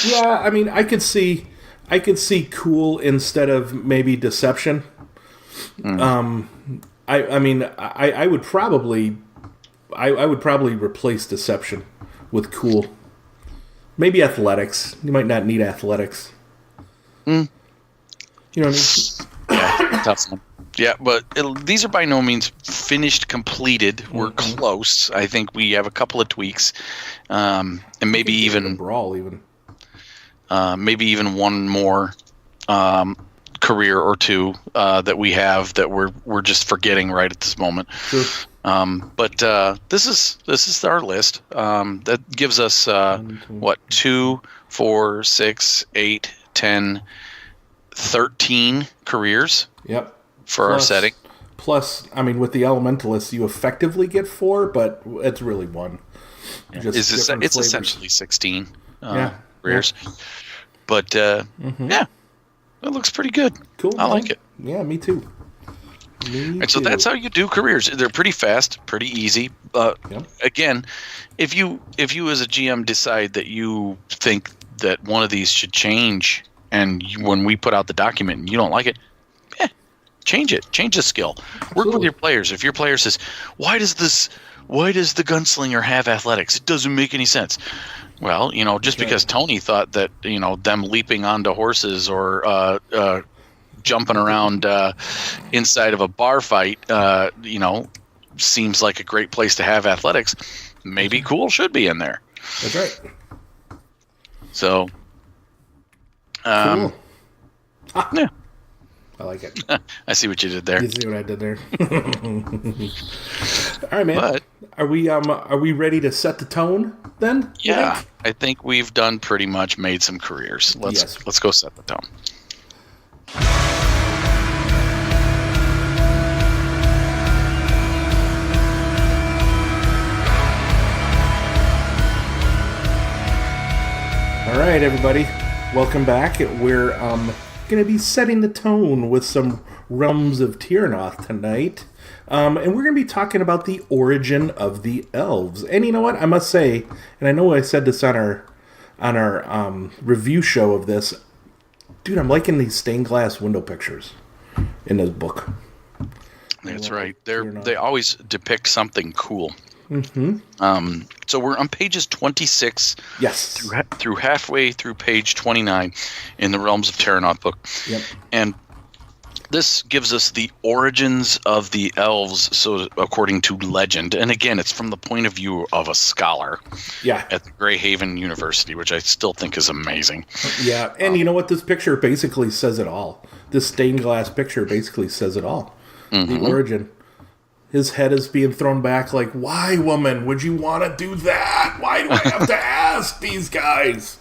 yeah, I mean, I could see cool instead of maybe deception. I would probably replace deception with cool. Maybe athletics. You might not need athletics. You know what I mean? Yeah, tough one. Yeah, but these are by no means finished, completed. We're close. I think we have a couple of tweaks, and maybe even brawl, even maybe even one more career or two that we have that we're just forgetting right at this moment. Sure. But this is our list. That gives us 2, 4, 6, 8, 10, 13 careers. Yep. For our setting. Plus, I mean, with the Elementalists, you effectively get 4, but it's really 1. Yeah. It's essentially 16 careers. Yeah. But, yeah, it looks pretty good. Cool. I like it. Yeah, me too. So that's how you do careers. They're pretty fast, pretty easy. Again, if you as a GM decide that you think that one of these should change, and when we put out the document and you don't like it, change it. Change the skill. Absolutely. Work with your players. If your player says, why does the gunslinger have athletics? It doesn't make any sense. Well, just because Tony thought that, them leaping onto horses or jumping around inside of a bar fight, seems like a great place to have athletics, maybe cool should be in there. That's right. So, cool. Yeah. I like it. I see what you did there. You see what I did there? All right, man. But, are we ready to set the tone then? Yeah, I think we've done pretty much made some careers. Let's go set the tone. All right, everybody. Welcome back. We're going to be setting the tone with some Realms of Terrinoth tonight. And we're going to be talking about the origin of the elves. And you know what? I must say, and I know I said this on our review show of this, dude, I'm liking these stained glass window pictures in this book. That's right. They always depict something cool. Mm-hmm. So we're on pages 26 through halfway through page 29 in the Realms of Terrinoth book. Yep. And this gives us the origins of the elves, so according to legend. And again, it's from the point of view of a scholar at the Greyhaven University, which I still think is amazing. Yeah, and you know what? This picture basically says it all. This stained glass picture basically says it all. Mm-hmm. The origin. His head is being thrown back like, why, woman, would you want to do that? Why do I have to ask these guys?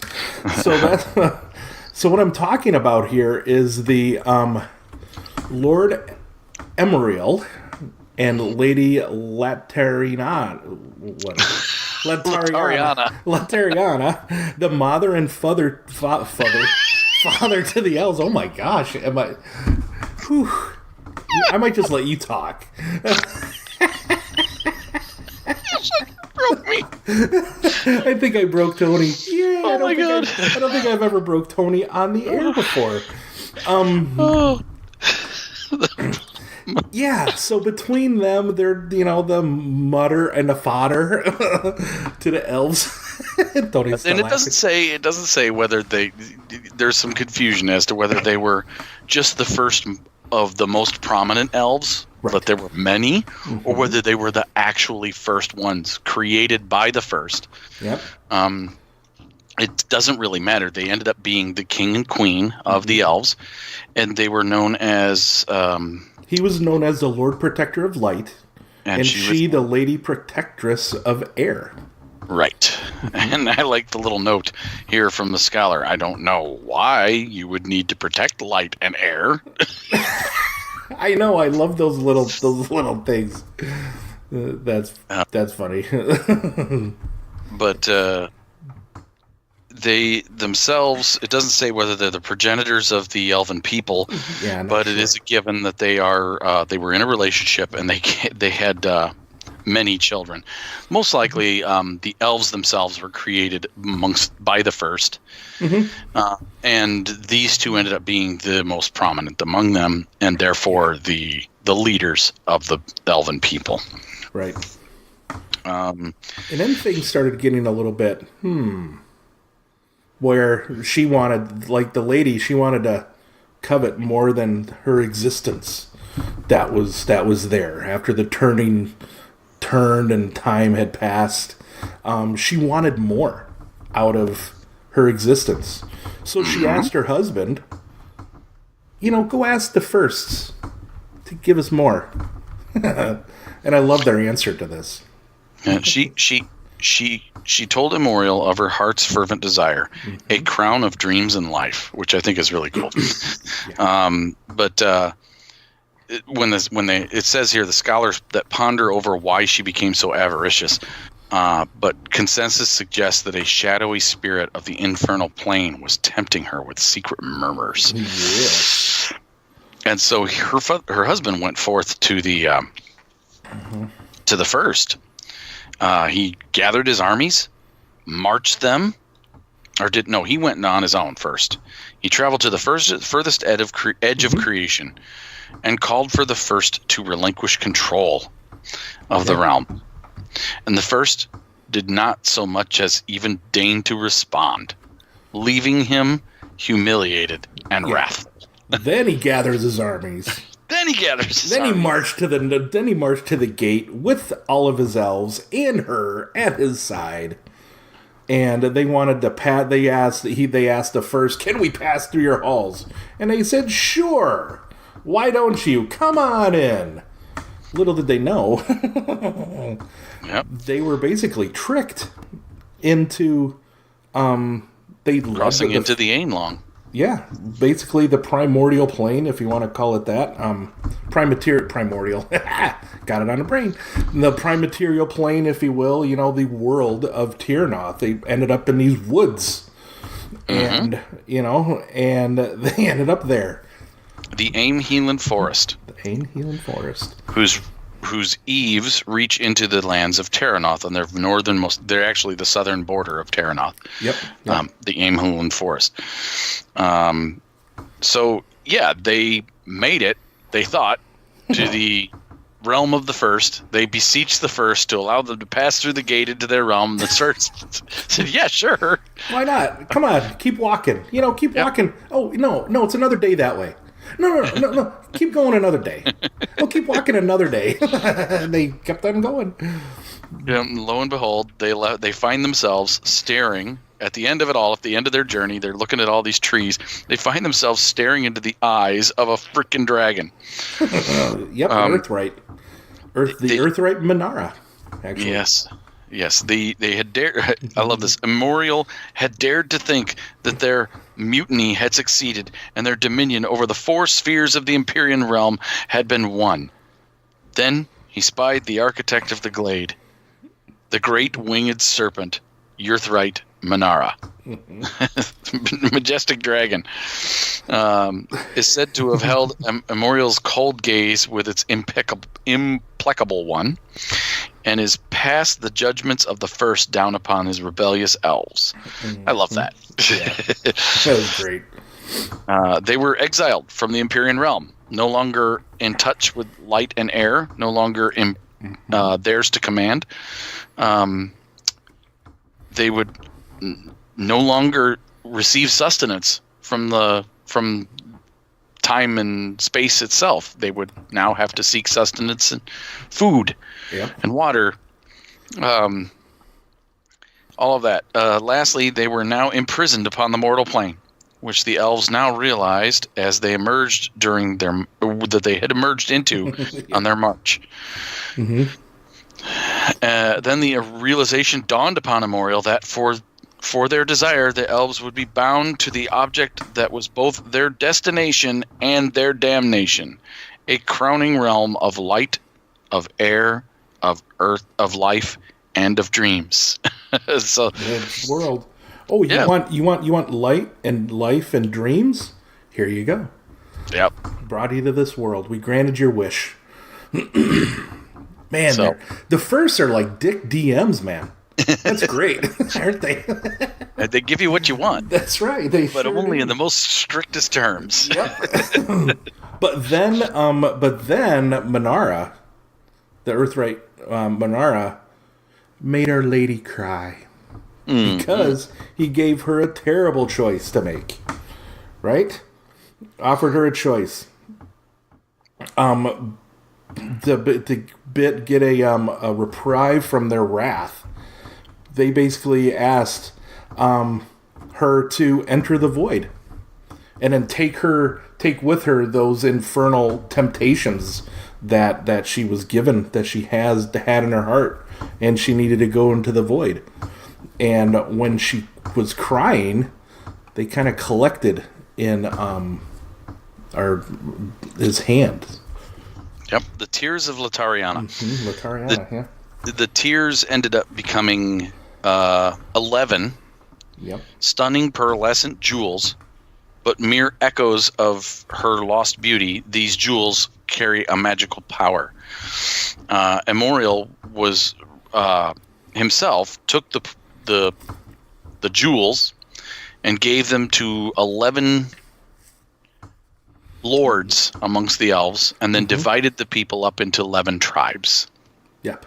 So what I'm talking about here is the Lord Emeriel and Lady Latariana, the mother and father to the elves. Oh my gosh, I might just let you talk. I think I broke Tony. Yeah, Oh my God. I don't think I've ever broke Tony on the air before. Yeah, so between them, they're, the mutter and the fodder to the elves. Tony's and it doesn't say whether there's some confusion as to whether they were just the first of the most prominent elves, right, but there were many, or whether they were the actually first ones created by the first. Yep. It doesn't really matter. They ended up being the king and queen of the elves, and they were known as... he was known as the Lord Protector of Light, and she the Lady Protectress of Air. Right. And I like the little note here from the scholar. I don't know why you would need to protect light and air. I know. I love those little things. That's funny. But they themselves, it doesn't say whether they're the progenitors of the elven people, but it is a given that they were in a relationship and they had many children. Most likely, the elves themselves were created by the first, and these two ended up being the most prominent among them, and therefore the leaders of the elven people. Right. And then things started getting a little bit where she wanted, like the lady, she wanted to covet more than her existence. That was there after the turned and time had passed. She wanted more out of her existence. So she asked her husband, go ask the firsts to give us more. And I love their answer to this. And she told Emorial of her heart's fervent desire, a crown of dreams and life, which I think is really cool. It says here, the scholars that ponder over why she became so avaricious, but consensus suggests that a shadowy spirit of the infernal plane was tempting her with secret murmurs. Yes. And so her husband went forth to the first. He gathered his armies, marched them, he went on his own first. He traveled to the furthest edge of creation, and called for the first to relinquish control of the realm. And the first did not so much as even deign to respond, leaving him humiliated and wrathful. Then he gathers his armies. Then he marched to the gate with all of his elves and her at his side. And they wanted to pass. They asked the first, "Can we pass through your halls?" And they said, "Sure. Why don't you? Come on in." Little did they know, they were basically tricked into crossing into the Ainlong. Yeah, basically the primordial plane, if you want to call it that. Primordial. Got it on the brain. The primordial plane, if you will, the world of Terrinoth. They ended up in these woods. And they ended up there. The Aimheelan Forest. Whose eaves reach into the lands of Terrinoth on their northernmost. They're actually the southern border of Terrinoth. Yep. The Aimheelan Forest. They made it. They thought to the realm of the first. They beseeched the first to allow them to pass through the gate into their realm. The first said, "Yeah, sure. Why not? Come on, keep walking. Keep walking. Oh no, it's another day that way." No. Keep going another day. We'll keep walking another day. And they kept on going. Yeah, lo and behold, they find themselves staring at the end of it all. At the end of their journey, they're looking at all these trees. They find themselves staring into the eyes of a freaking dragon. Yep, Earthright. Earthright Manara. Actually. Yes. They had dared. I love this. Emorial had dared to think that their mutiny had succeeded, and their dominion over the 4 spheres of the Empyrean realm had been won. Then he spied the architect of the glade, the great winged serpent, Earthright Manara. Majestic dragon, is said to have held Emorial's cold gaze with its implacable one, and is passed the judgments of the first down upon his rebellious elves. I love that. Yeah. That was great. They were exiled from the Empyrean realm, no longer in touch with light and air, no longer theirs to command. They would no longer receive sustenance from time and space itself. They would now have to seek sustenance and food and water. All of that. Lastly, they were now imprisoned upon the mortal plane, which the elves now realized as they emerged that they had emerged into on their march. Mm-hmm. Then the realization dawned upon Amoriel that for their desire, the elves would be bound to the object that was both their destination and their damnation, a crowning realm of light, of air, of earth, of life, and of dreams. So, world. Oh, you want light and life and dreams? Here you go. Yep. Brought you to this world. We granted your wish. Man, the firsts are like dick DMs, man. That's great, aren't they? They give you what you want. That's right. But only in the most strictest terms. Yep. But then Manara, the Earthright Manara, made Our Lady cry. Because he gave her a terrible choice to make. Right? Offered her a choice. To get a reprieve from their wrath. They basically asked her to enter the void. And then take with her those infernal temptations that she was given, that she had in her heart. And she needed to go into the void. And when she was crying, they kind of collected in his hand. Yep, the tears of Latariana. Mm-hmm, Latariana, yeah. The tears ended up becoming 11 stunning pearlescent jewels, but mere echoes of her lost beauty. These jewels carry a magical power. Amoriel was himself took the jewels and gave them to 11 lords amongst the elves, and then divided the people up into 11 tribes. Yep.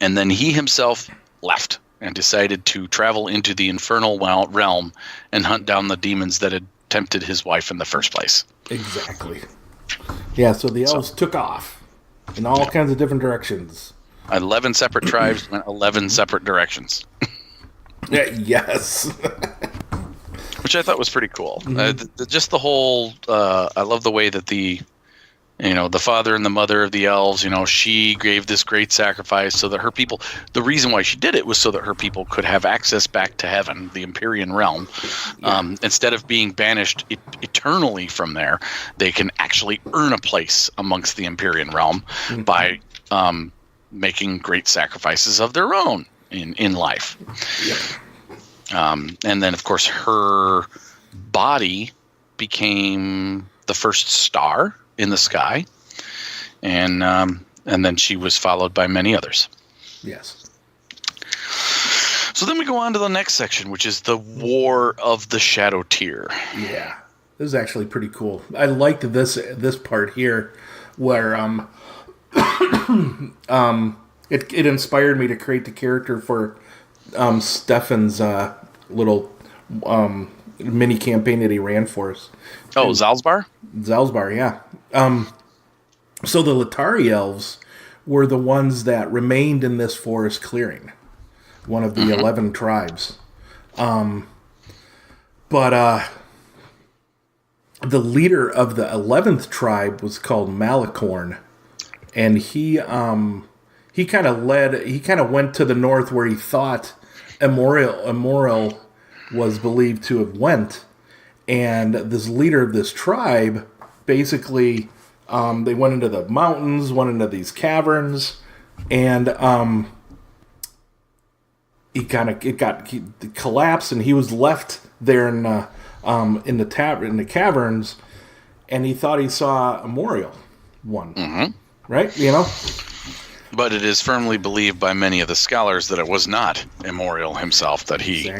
And then he himself left and decided to travel into the infernal realm and hunt down the demons that had tempted his wife in the first place. Exactly. Yeah, so the elves took off in all kinds of different directions. 11 separate tribes went 11 separate directions. Yes. Which I thought was pretty cool. Just the whole, I love the way that the father and the mother of the elves, she gave this great sacrifice so that her people, the reason why she did it was so that her people could have access back to heaven, the Empyrean realm. Instead of being banished eternally from there, they can actually earn a place amongst the Empyrean realm by making great sacrifices of their own in life. Yep. And then, of course, her body became the first star in the sky, and then she was followed by many others. Yes. So then we go on to the next section, which is the War of the Shadow Tier. Yeah, this is actually pretty cool. I liked this part here, where it inspired me to create the character for Stefan's little mini campaign that he ran for us. Oh, Zszree? Zszree, yeah. So the Latari elves were the ones that remained in this forest clearing, one of the 11 tribes. But the leader of the 11th tribe was called Malicorn, and he kind of went to the north where he thought Amoriel was believed to have went. And this leader of this tribe, basically, they went into the mountains, went into these caverns, and he collapsed, and he was left there in the caverns, and he thought he saw Amoriel right? But it is firmly believed by many of the scholars that it was not Immorial himself that he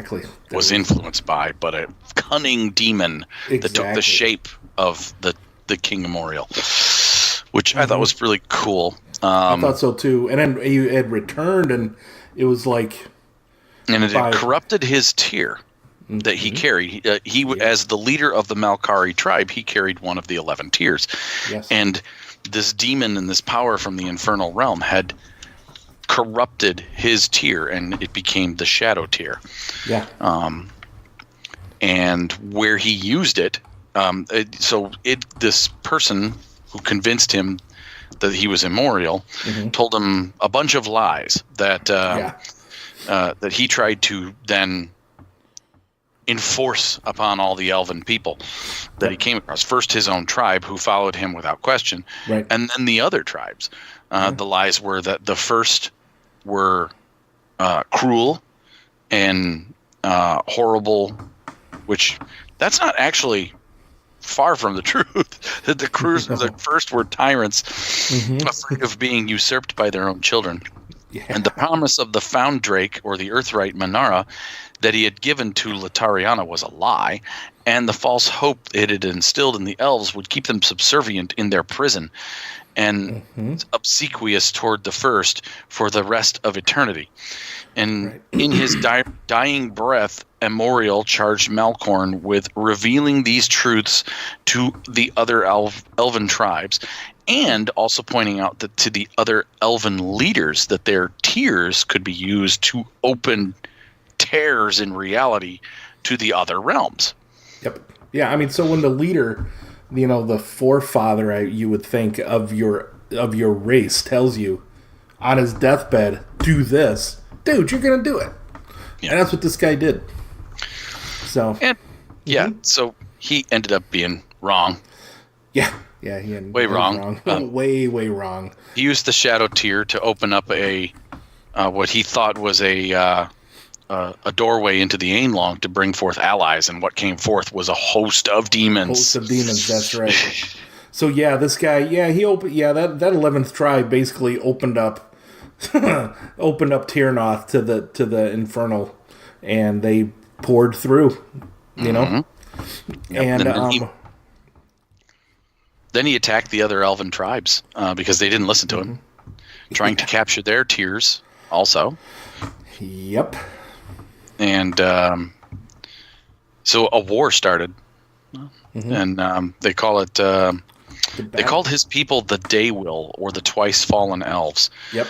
was influenced by, but a cunning demon that took the shape of the King Immorial, which I thought was really cool. I thought so too. And then he had returned, and it was like... And it had corrupted his tear that he carried. As the leader of the Malkari tribe, he carried one of the 11 tears. Yes. And this demon and this power from the infernal realm had corrupted his tear, and it became the shadow tear. Yeah. And where he used it, this person who convinced him that he was Immorial told him a bunch of lies that that he tried to then enforce upon all the elven people that he came across. First, his own tribe, who followed him without question, and then the other tribes. The lies were that the first were cruel and horrible, which that's not actually far from the truth. The first were tyrants, afraid of being usurped by their own children. Yeah. And the promise of the found drake, or the Earthright Manara, that he had given to Latariana was a lie, and the false hope it had instilled in the elves would keep them subservient in their prison and obsequious toward the first for the rest of eternity. And in his dying breath, Immorial charged Malkorn with revealing these truths to the other elven tribes, and also pointing out that to the other elven leaders that their tears could be used to open tears in reality to the other realms. Yep. Yeah, I mean, so when the leader, the forefather, you would think, of your race tells you on his deathbed, do this, dude, you're going to do it. Yeah. And that's what this guy did. So. And, so he ended up being wrong. Yeah. Yeah, he ended way wrong. Way wrong. He used the shadow tear to open up what he thought was a doorway into the Ainlong to bring forth allies, and what came forth was a host of demons. That's right. So this guy, he opened. Yeah, that 11th tribe basically opened up Terrinoth to the Infernal, and they poured through. You know, and then he attacked the other elven tribes because they didn't listen to him, trying to capture their tears also. Yep. And so a war started, and they call it. They called his people the Daywill, or the Twice Fallen Elves. Yep.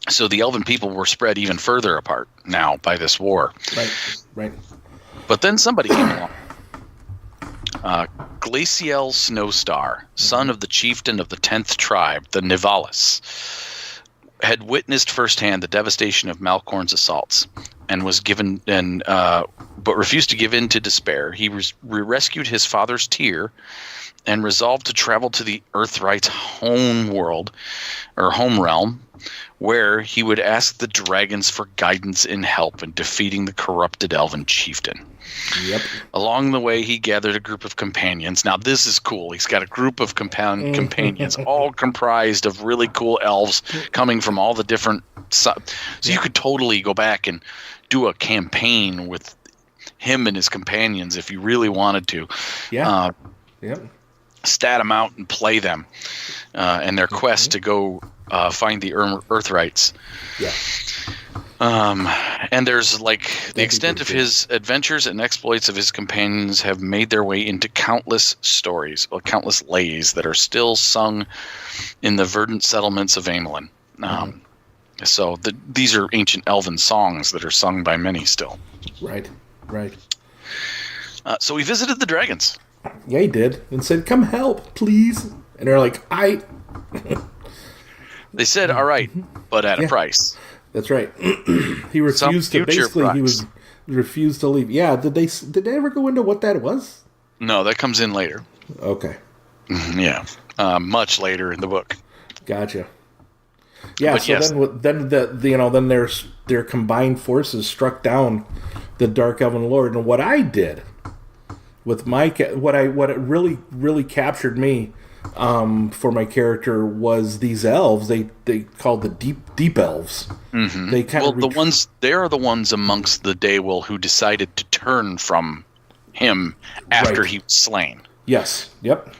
So the elven people were spread even further apart now by this war. Right. But then somebody came along. Glacial Snowstar, son of the chieftain of the 10th tribe, the Nivalis, had witnessed firsthand the devastation of Malkorn's assaults, and but refused to give in to despair. He rescued his father's tear, and resolved to travel to the Earthright's home world, or home realm, where he would ask the dragons for guidance and help in defeating the corrupted elven chieftain. Yep. Along the way, he gathered a group of companions. Now, this is cool. He's got a group of companions, all comprised of really cool elves coming from all the different... So you could totally go back and do a campaign with him and his companions if you really wanted to. Yeah. Yep. Stat them out and play them and their quest to go find the Earthrights. Yeah. And there's the extent of his adventures and exploits of his companions have made their way into countless stories, or countless lays that are still sung in the verdant settlements of Amelin. So these are ancient elven songs that are sung by many still. Right. So we visited the dragons. Yeah, he did, and said, "Come help, please." And they're like, They said, "All right, but at a price." That's right. He refused to. Basically, price. He refused to leave. Yeah. Did they ever go into what that was? No, that comes in later. Okay. Yeah. Much later in the book. Gotcha. Yeah. But so yes. then their combined forces struck down the Dark Elven Lord, and what I did with what really captured me for my character was these elves. They called the deep elves. Mm-hmm. They kind of they are the ones amongst the Daywell who decided to turn from him after he was slain. Yes. Yep.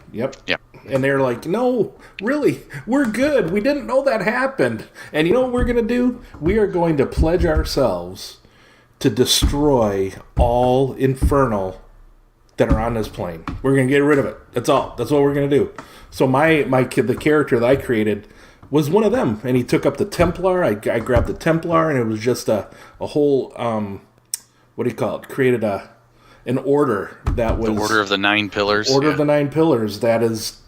And they're like, no, really, we're good. We didn't know that happened. And you know what we're going to do? We are going to pledge ourselves to destroy all Infernal that are on this plane. We're going to get rid of it. That's all. That's what we're going to do. So the character that I created was one of them. And he took up the Templar. I grabbed the Templar, and it was just a whole, what do you call it? Created an order that was... The Order of the Nine Pillars. Order of the Nine Pillars that is...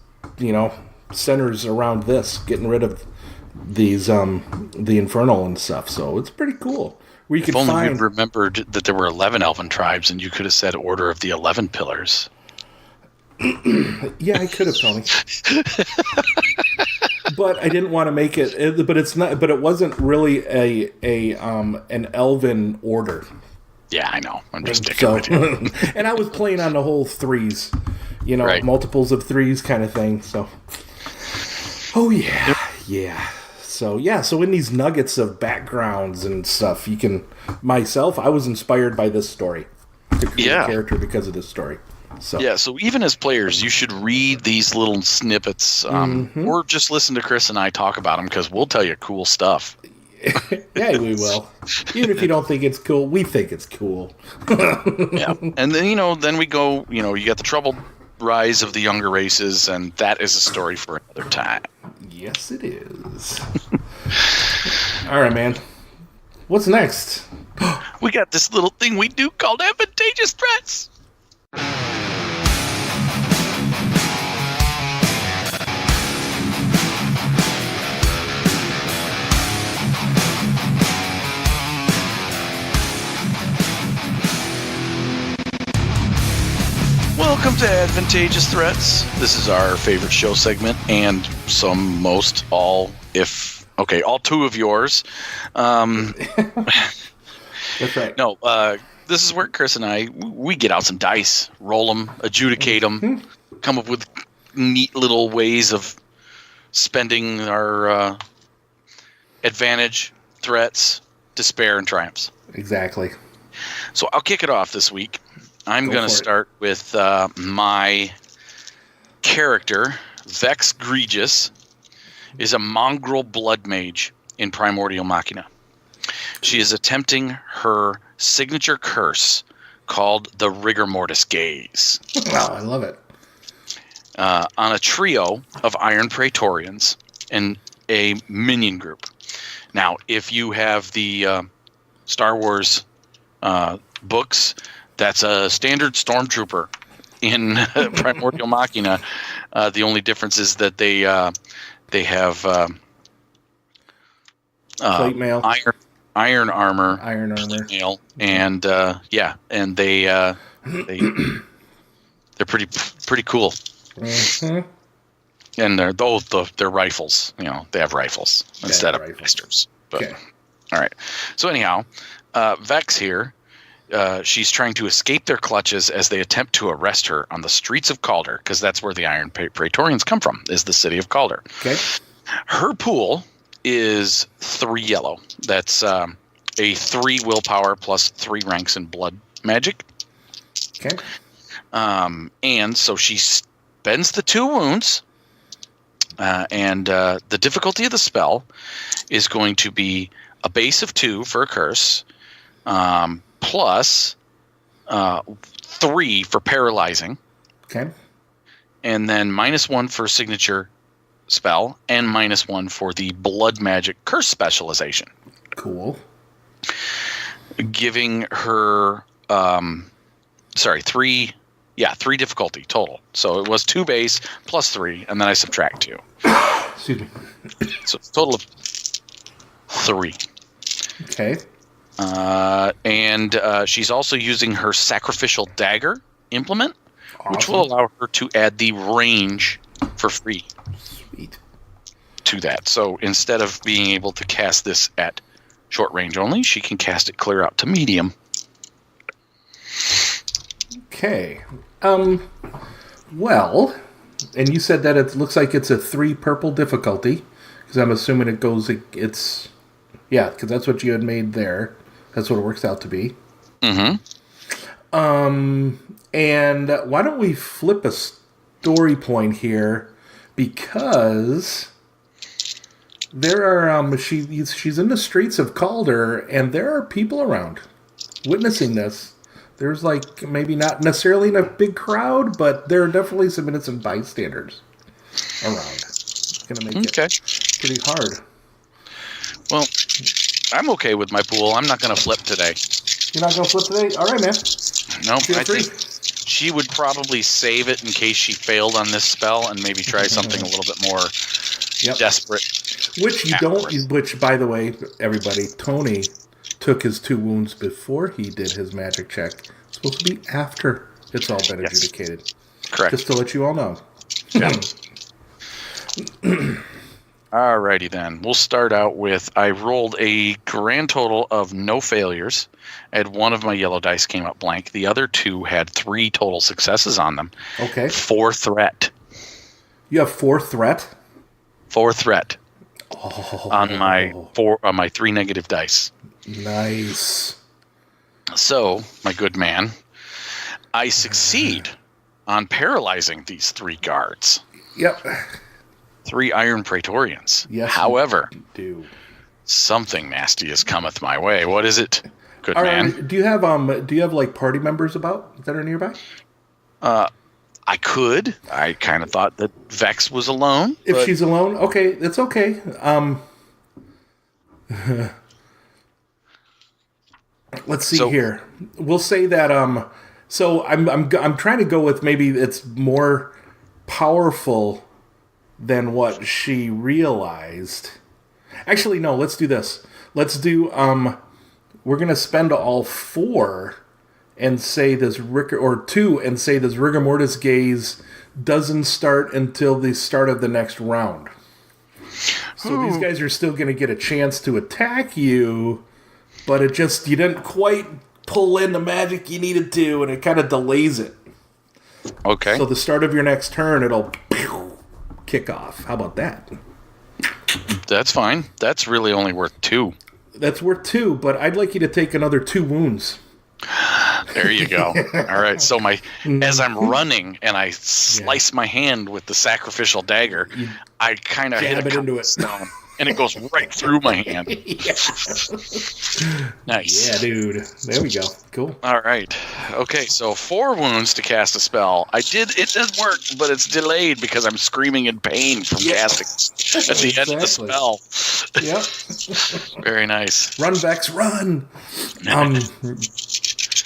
centers around this, getting rid of these the Infernal and stuff. So it's pretty cool. We could if only we remembered that there were 11 elven tribes, and you could have said Order of the 11 Pillars. Yeah, I could have, Tony. But I didn't want to make it. But it's not. But it wasn't really an elven order. Yeah, I know. I'm just sticking with you. And I was playing on the whole threes. Right. Multiples of threes kind of thing. So, oh yeah, yeah. So in these nuggets of backgrounds and stuff, you can. I was inspired by this story to create a character because of this story. So so even as players, you should read these little snippets, or just listen to Chris and I talk about them because we'll tell you cool stuff. Yeah, we will. Even if you don't think it's cool, we think it's cool. Yeah, and then then we go. You got the troubled rise of the younger races, and that is a story for another time. Yes, it is. All right, man. What's next? We got this little thing we do called Advantageous Threats. Welcome to Advantageous Threats. This is our favorite show segment, and all two of yours. That's right. No, this is where Chris and I, we get out some dice, roll them, adjudicate them, come up with neat little ways of spending our advantage, threats, despair, and triumphs. Exactly. So I'll kick it off this week. I'm going to start with my character. Vex Gregis is a mongrel blood mage in Primordial Machina. She is attempting her signature curse called the Rigor Mortis Gaze. Wow, I love it. On a trio of Iron Praetorians and a minion group. Now, if you have the Star Wars books, that's a standard stormtrooper in Primordial Machina. The only difference is that they have plate mail, iron armor, plate mail, and and they're pretty cool. Mm-hmm. And they're rifles. They have rifles instead of blasters. But okay. All right. So anyhow, Vex here. She's trying to escape their clutches as they attempt to arrest her on the streets of Calder, because that's where the Iron Praetorians come from, is the city of Calder. Okay. Her pool is 3 yellow. That's a 3 willpower plus 3 ranks in blood magic. Okay. And so she spends the 2 wounds, and the difficulty of the spell is going to be a base of 2 for a curse, plus 3 for paralyzing. Okay. And then -1 for signature spell, and -1 for the blood magic curse specialization. Cool. Giving her 3 difficulty total. So it was 2 base plus 3, and then I subtract 2. Excuse me. So it's a total of 3. Okay. And she's also using her sacrificial dagger implement, which will allow her to add the range for free. Sweet. To that. So instead of being able to cast this at short range only, she can cast it clear out to medium. Okay. Well, And you said that it looks like it's a 3 purple difficulty, because I'm assuming because that's what you had made there. That's what it works out to be. Mm-hmm. And why don't we flip a story point here, because there are she's in the streets of Calder, and there are people around witnessing this. There's like maybe not necessarily in a big crowd, but there are definitely some innocent bystanders around. It's gonna make it pretty hard. Well, I'm okay with my pool. I'm not gonna flip today. You're not gonna flip today? All right, man. Nope. I think she would probably save it in case she failed on this spell, and maybe try something a little bit more desperate. Which, by the way, everybody, Tony took his 2 wounds before he did his magic check. It's supposed to be after it's all been adjudicated. Correct. Just to let you all know. Yeah. Alrighty then. We'll start out with, I rolled a grand total of no failures. And 1 of my yellow dice came up blank. The other 2 had 3 total successes on them. Okay. 4 threat. You have 4 threat? 4 threat. On my 3 negative dice. Nice. So, my good man, I succeed on paralyzing these 3 guards. Yep. 3 Iron Praetorians. Yes. However, do something nasty is cometh my way. What is it, good man? Do you have like party members that are nearby? I could. I kind of thought that Vex was alone. If she's alone, okay, that's okay. Let's see here. We'll say that. So I'm trying to go with maybe it's more powerful than what she realized. Actually, no. Let's do this. Let's do. We're gonna spend all 4 and say this 2 and say this rigor mortis gaze doesn't start until the start of the next round. So these guys are still gonna get a chance to attack you. But you didn't quite pull in the magic you needed to, and it kind of delays it. Okay. So the start of your next turn, it'll kick off. How about that? That's fine. That's really only worth 2. That's worth 2, but I'd like you to take another 2 wounds. There you go. All right. So as I'm running and I slice my hand with the sacrificial dagger, I kind of hit it into it. Stone, and it goes right through my hand. Nice. Yeah, dude. There we go. Cool. All right. Okay. So 4 wounds to cast a spell. It does work, but it's delayed because I'm screaming in pain from casting at the end of the spell. Yep. Very nice. Run, Vex, run.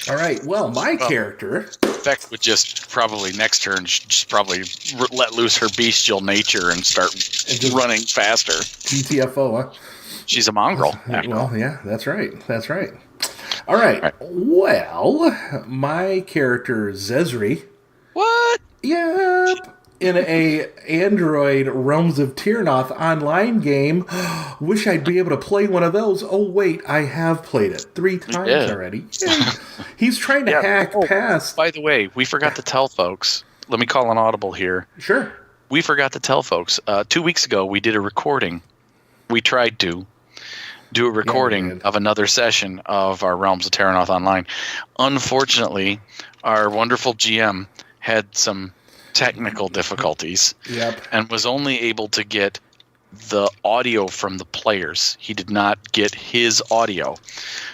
All right. Well, my character. Vex would just probably next turn let loose her bestial nature and start running faster. GTFO, huh? She's a mongrel. Well, yeah, that's right. That's right. All right. Well, my character Zszree. What? Yep. In a Android Realms of Terrinoth online game. Wish I'd be able to play one of those. Oh, wait, I have played it 3 times already. Yeah. He's trying to hack past. By the way, we forgot to tell folks. Let me call an audible here. Sure. We forgot to tell folks. 2 weeks ago, we did a recording. We tried to do a recording of another session of our Realms of Terrinoth Online. Unfortunately, our wonderful GM had some technical difficulties and was only able to get the audio from the players. He did not get his audio.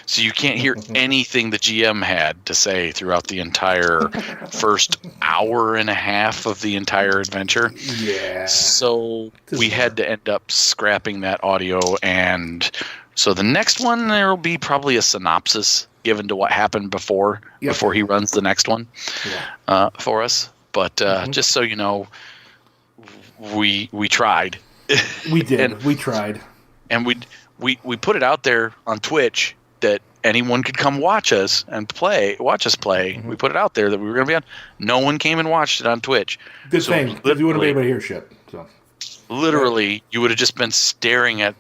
So you can't hear anything the GM had to say throughout the entire first hour and a half of the entire adventure. Yeah. So we had to end up scrapping that audio, and so the next one there will be probably a synopsis given to what happened before he runs the next one for us. But just so you know, we tried. We did. We tried. And we put it out there on Twitch that anyone could come watch us play. We put it out there that we were going to be on. No one came and watched it on Twitch. Good thing, because you wouldn't be able to hear shit. So. Literally, you would have just been staring at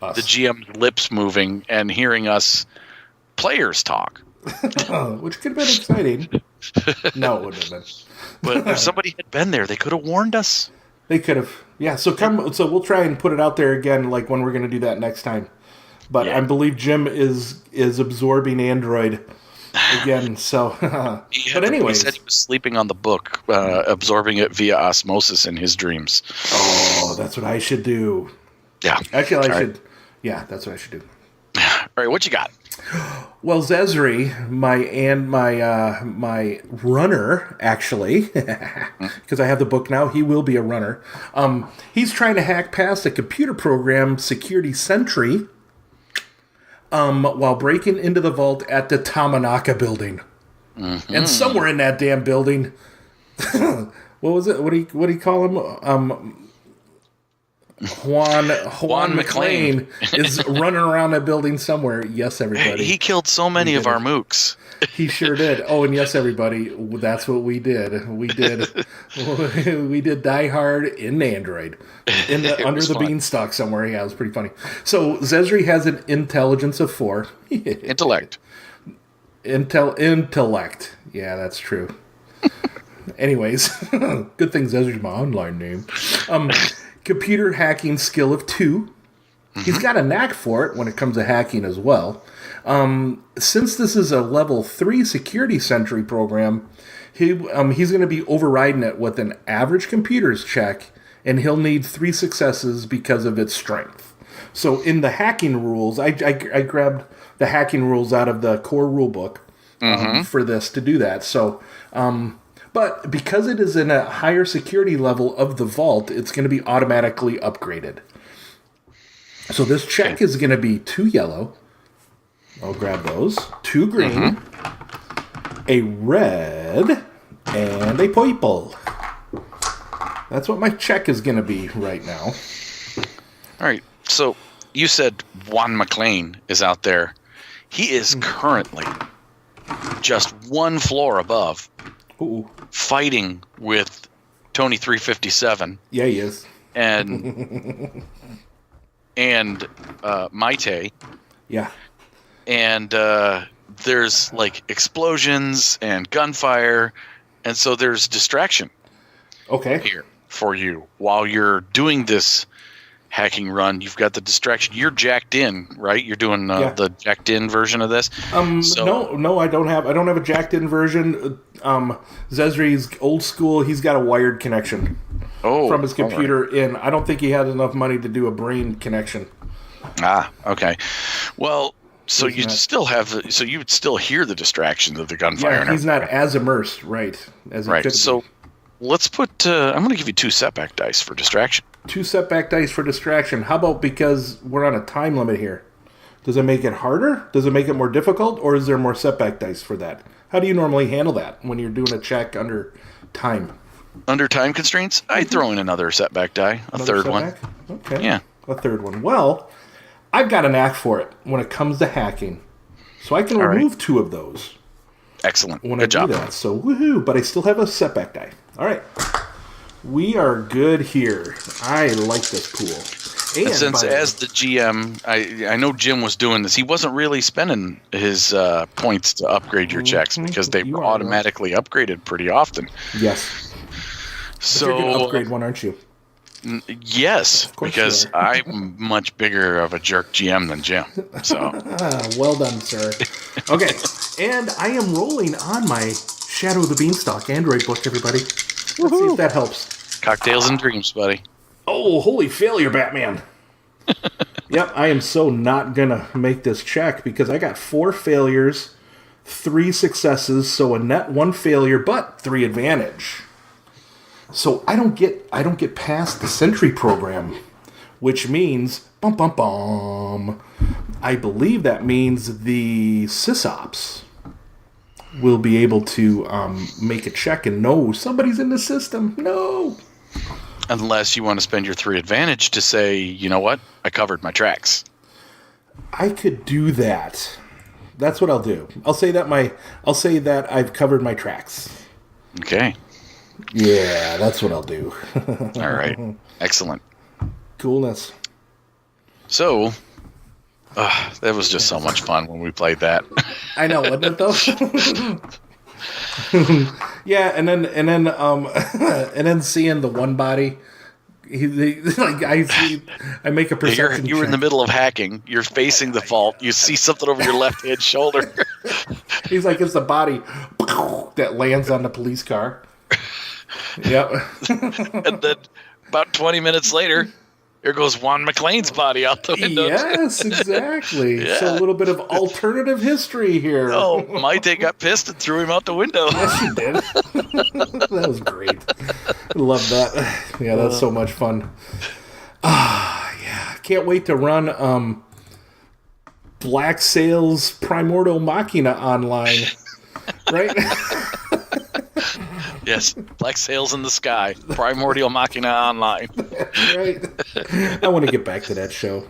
the GM's lips moving and hearing us players talk. Which could have been exciting. No, it wouldn't have been. But if somebody had been there, they could have warned us. They could have. Yeah, so we'll try and put it out there again, like when we're going to do that next time. But I believe Jim is absorbing Android again, so... But anyways... He said he was sleeping on the book, absorbing it via osmosis in his dreams. Oh, that's what I should do. Yeah. Actually, I should... Yeah, that's what I should do. All right, what you got? Well, Zszree, my runner, actually, because I have the book now, he will be a runner. He's trying to hack past a computer program, Security Sentry, while breaking into the vault at the Tamanaka building. Mm-hmm. And somewhere in that damn building, what was it? What do you call him? Juan McLean is running around that building somewhere. Yes, everybody. He killed so many of our mooks. He sure did. Oh, and yes, everybody, that's what we did. We did Die Hard in Android, under the beanstalk somewhere. Yeah, it was pretty funny. So Zszree has an intelligence of 4. Intellect. Intellect. Yeah, that's true. Anyways, good thing Zszree's my online name. Computer hacking skill of 2. Mm-hmm. He's got a knack for it when it comes to hacking as well. Since this is a level 3 security sentry program, he's going to be overriding it with an average computer's check, and he'll need 3 successes because of its strength. So in the hacking rules, I grabbed the hacking rules out of the core rulebook for this to do that. So... but because it is in a higher security level of the vault, it's going to be automatically upgraded. So this check is going to be 2 yellow. I'll grab those. 2 green. A red. And a purple. That's what my check is going to be right now. All right. So you said Juan McLean is out there. He is currently just 1 floor above. Ooh. Fighting with Tony 357. Yeah, he is. And Maite. Yeah. And there's like explosions and gunfire, and so there's distraction. Okay. Here for you while you're doing this hacking run. You've got the distraction. You're jacked in, right? You're doing the jacked in version of this. No, I don't have a jacked in version. Zszree's old school. He's got a wired connection from his computer in. I don't think he had enough money to do a brain connection. Ah, okay. Well, so you would still hear the distraction of the gunfire. Yeah, he's not as immersed, right? As he could so be. Let's put. I'm going to give you 2 setback dice for distraction. 2 setback dice for distraction. How about because we're on a time limit here? Does it make it harder? Does it make it more difficult? Or is there more setback dice for that? How do you normally handle that when you're doing a check under time? Under time constraints? I'd throw in another setback die. A third setback? One. Okay. Yeah. A third one. Well, I've got a knack for it when it comes to hacking. So I can remove 2 of those. Excellent. Good job. Do that. So, woohoo. But I still have a setback die. All right. We are good here. I like this pool. And since as the GM, I know Jim was doing this, he wasn't really spending his points to upgrade your checks because they were automatically upgraded pretty often. Yes. So you're going to upgrade one, aren't you? Yes, because I'm much bigger of a jerk GM than Jim. So well done, sir. Okay, and I am rolling on my Shadow of the Beanstalk Android book, everybody. Let's see if that helps. Cocktails and dreams, buddy. Oh, holy failure, Batman. Yep, I am so not going to make this check because I got 4 failures, 3 successes, so a net 1 failure, but 3 advantage. So I don't get past the Sentry program, which means I believe that means the sysops will be able to make a check and know somebody's in the system. No. Unless you want to spend your 3 advantage to say, you know what, I covered my tracks. I could do that. That's what I'll do. I'll say that I've covered my tracks. Okay. Yeah, that's what I'll do. All right. Excellent. Coolness. So, that was just so much fun when we played that. I know, wasn't it, though? Yeah, and then and then seeing the one body. I make a perception. You were in the middle of hacking. You're facing the vault. You see something over your left hand shoulder. He's like, it's the body that lands on the police car. Yep. And then about 20 minutes later, here goes Juan McClane's body out the window. Yes, exactly. Yeah. So a little bit of alternative history here. Oh, Maite got pissed and threw him out the window. Yes, she did. That was great. I love that. Yeah, that's so much fun. Yeah. Can't wait to run Black Sails Primordial Machina online. Right? Yes, Black Sails in the Sky, Primordial Machina online. Right. I want to get back to that show.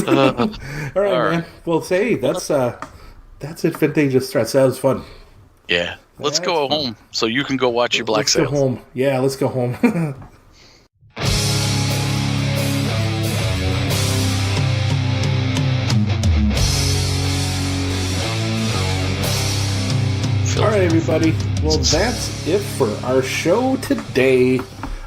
All right, man. Well, say that's Advantageous Threats. That was fun. Yeah. Let's go home so you can go watch your Black Sails. Let's go home. Yeah, let's go home. All right, everybody. Well, that's it for our show today.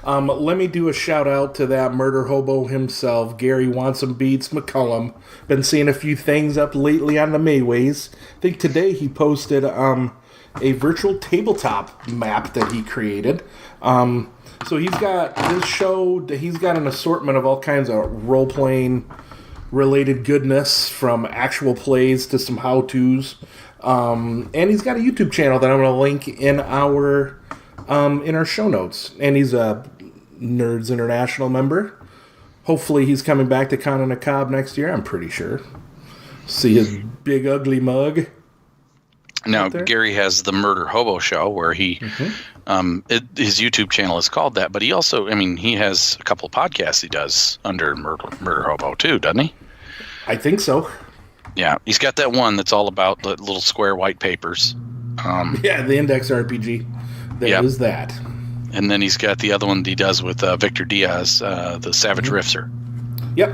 Let me do a shout out to that murder hobo himself, Gary Wansome Beats McCullum. Been seeing a few things up lately on the Mayways. I think today he posted a virtual tabletop map that he created. So he's got his show. He's got an assortment of all kinds of role-playing related goodness, from actual plays to some how-tos. And he's got a YouTube channel that I'm going to link in our show notes. And he's a Nerds International member. Hopefully he's coming back to Con and a Cobb next year, I'm pretty sure. See his big ugly mug. Now, Gary has the Murder Hobo Show, where he, his YouTube channel is called that, but he also, he has a couple of podcasts he does under Murder Hobo too, doesn't he? I think so. Yeah, he's got that one that's all about the little square white papers. Yeah, the Index RPG. That is that. And then he's got the other one that he does with Victor Diaz, the Savage Riffser. Yep.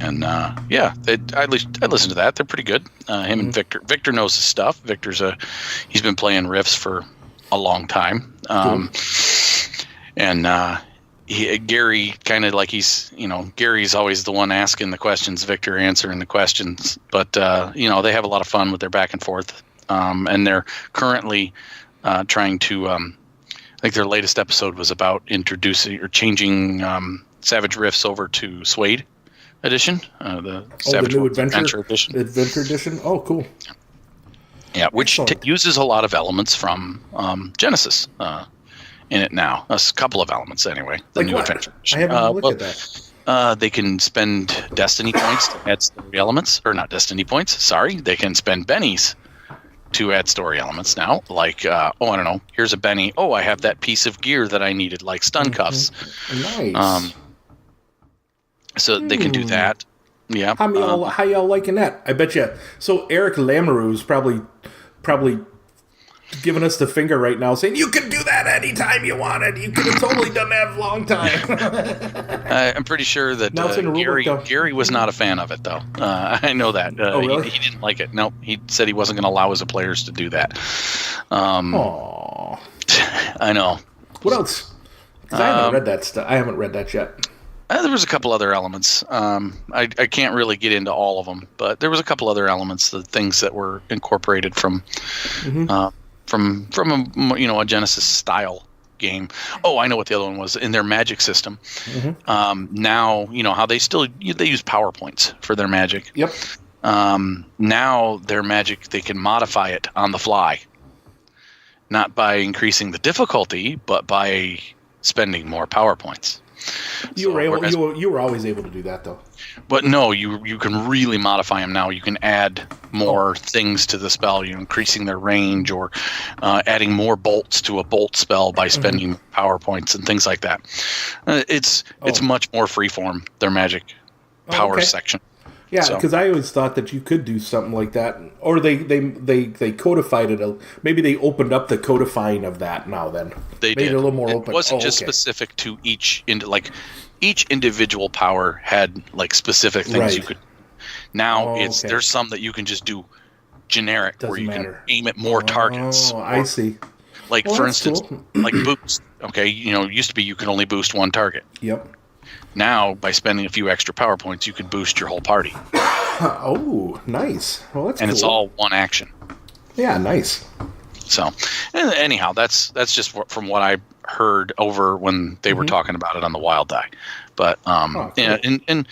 And I listen to that. They're pretty good. Him and Victor. Victor knows his stuff. He's been playing riffs for a long time. And Gary kind of like Gary's always the one asking the questions, Victor answering the questions. But they have a lot of fun with their back and forth. And they're currently trying to. I think their latest episode was about introducing or changing Savage Riffs over to Suede edition, the Savage the new Adventure edition. Adventure edition. Oh, cool. Yeah, which uses a lot of elements from Genesis in it now. A couple of elements, anyway. The like new what? Adventure I haven't looked at that. They can spend Destiny points to add story elements, or not Destiny points. Sorry, they can spend bennies to add story elements now. Like, I don't know. Here's a Benny. Oh, I have that piece of gear that I needed, like stun cuffs. Nice. So they can do that. Yeah. How y'all liking that? I bet you. So Eric Lamoureux's probably giving us the finger right now, saying you can do that anytime you wanted. You could have totally done that for a long time. I'm pretty sure that Gary was not a fan of it, though. I know that. Really? He didn't like it. Nope. He said he wasn't going to allow his players to do that. Aww. I know. What else? 'Cause I haven't read that stuff. I haven't read that yet. There was a couple other elements. I can't really get into all of them, but there was a couple other elements, the things that were incorporated from a Genesis style game. Oh, I know what the other one was in their magic system. Now how they use PowerPoints for their magic. Yep. Now their magic, they can modify it on the fly, not by increasing the difficulty, but by spending more PowerPoints. You were always able to do that, though. But no, you can really modify them now. You can add more things to the spell, increasing their range, or adding more bolts to a bolt spell by spending PowerPoints and things like that. It's much more freeform, their magic power section. Yeah, because I always thought that you could do something like that, or they codified it. Maybe they opened up the codifying of that now. Then they made did. it a little more open. It wasn't just specific to each individual power had like specific things you could. Now there's some that you can just do generic, where you matter. can aim at more targets. Oh, I see. Like, Well, for that's instance, cool. like boost. Okay, you know, it used to be you could only boost one target. Yep. Now, by spending a few extra power points, you could boost your whole party. Oh, nice. Well, that's And cool. it's all one action. Yeah, nice. So, anyhow, that's just from what I heard over when they were talking about it on the Wild Die. But cool. yeah, and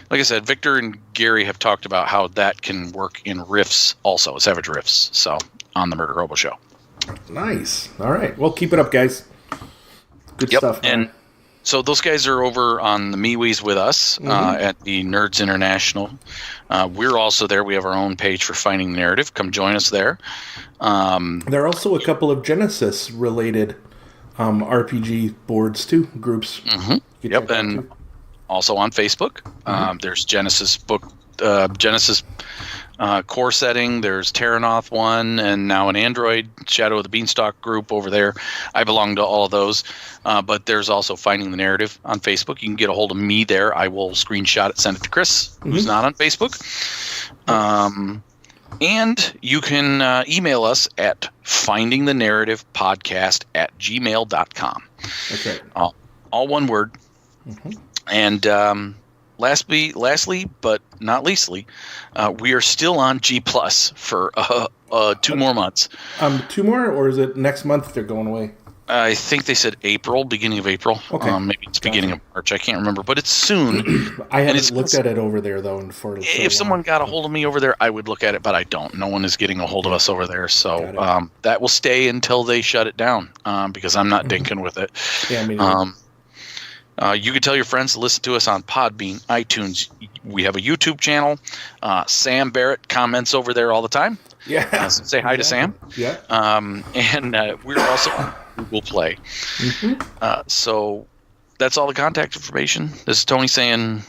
like I said, Victor and Gary have talked about how that can work in Rifts also, Savage Rifts. So on the Murder Robo Show. Nice. All right. Well, keep it up, guys. Good stuff. And so those guys are over on the MeWe's with us at the Nerds International. We're also there. We have our own page for Finding the Narrative. Come join us there. There are also a couple of Genesis-related RPG boards, too, groups. Yep, and also on Facebook. There's Genesis core setting. There's Terrinoth one, and now an Android Shadow of the Beanstalk group over there. I belong to all of those, but there's also Finding the Narrative on Facebook. You can get a hold of me there. I will screenshot it, send it to Chris, who's not on Facebook. And you can email us at findingthenarrativepodcast@gmail.com. Okay. All one word. And lastly, but not leastly, we are still on G Plus for 2 more months. 2 more, or is it next month they're going away? I think they said April, beginning of April. Okay. Maybe it's beginning of March. I can't remember, but it's soon. I haven't looked at it over there, though. If someone got a hold of me over there, I would look at it, but I don't. No one is getting a hold of us over there. So that will stay until they shut it down because I'm not dinking with it. Yeah, I mean, you can tell your friends to listen to us on Podbean, iTunes. We have a YouTube channel. Sam Barrett comments over there all the time. yeah. So say hi to Sam. Yeah. And we're also on Google Play. So that's all the contact information. This is Tony saying,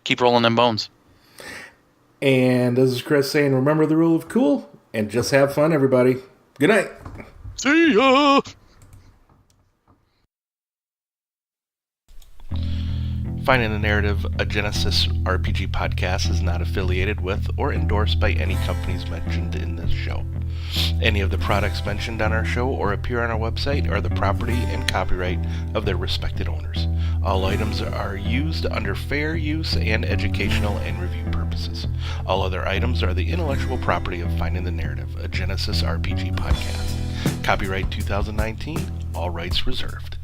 keep rolling them bones. And this is Chris saying, remember the rule of cool and just have fun, everybody. Good night. See ya! Finding the Narrative, a Genesis RPG podcast, is not affiliated with or endorsed by any companies mentioned in this show. Any of the products mentioned on our show or appear on our website are the property and copyright of their respected owners. All items are used under fair use and educational and review purposes. All other items are the intellectual property of Finding the Narrative, a Genesis RPG podcast. Copyright 2019, all rights reserved.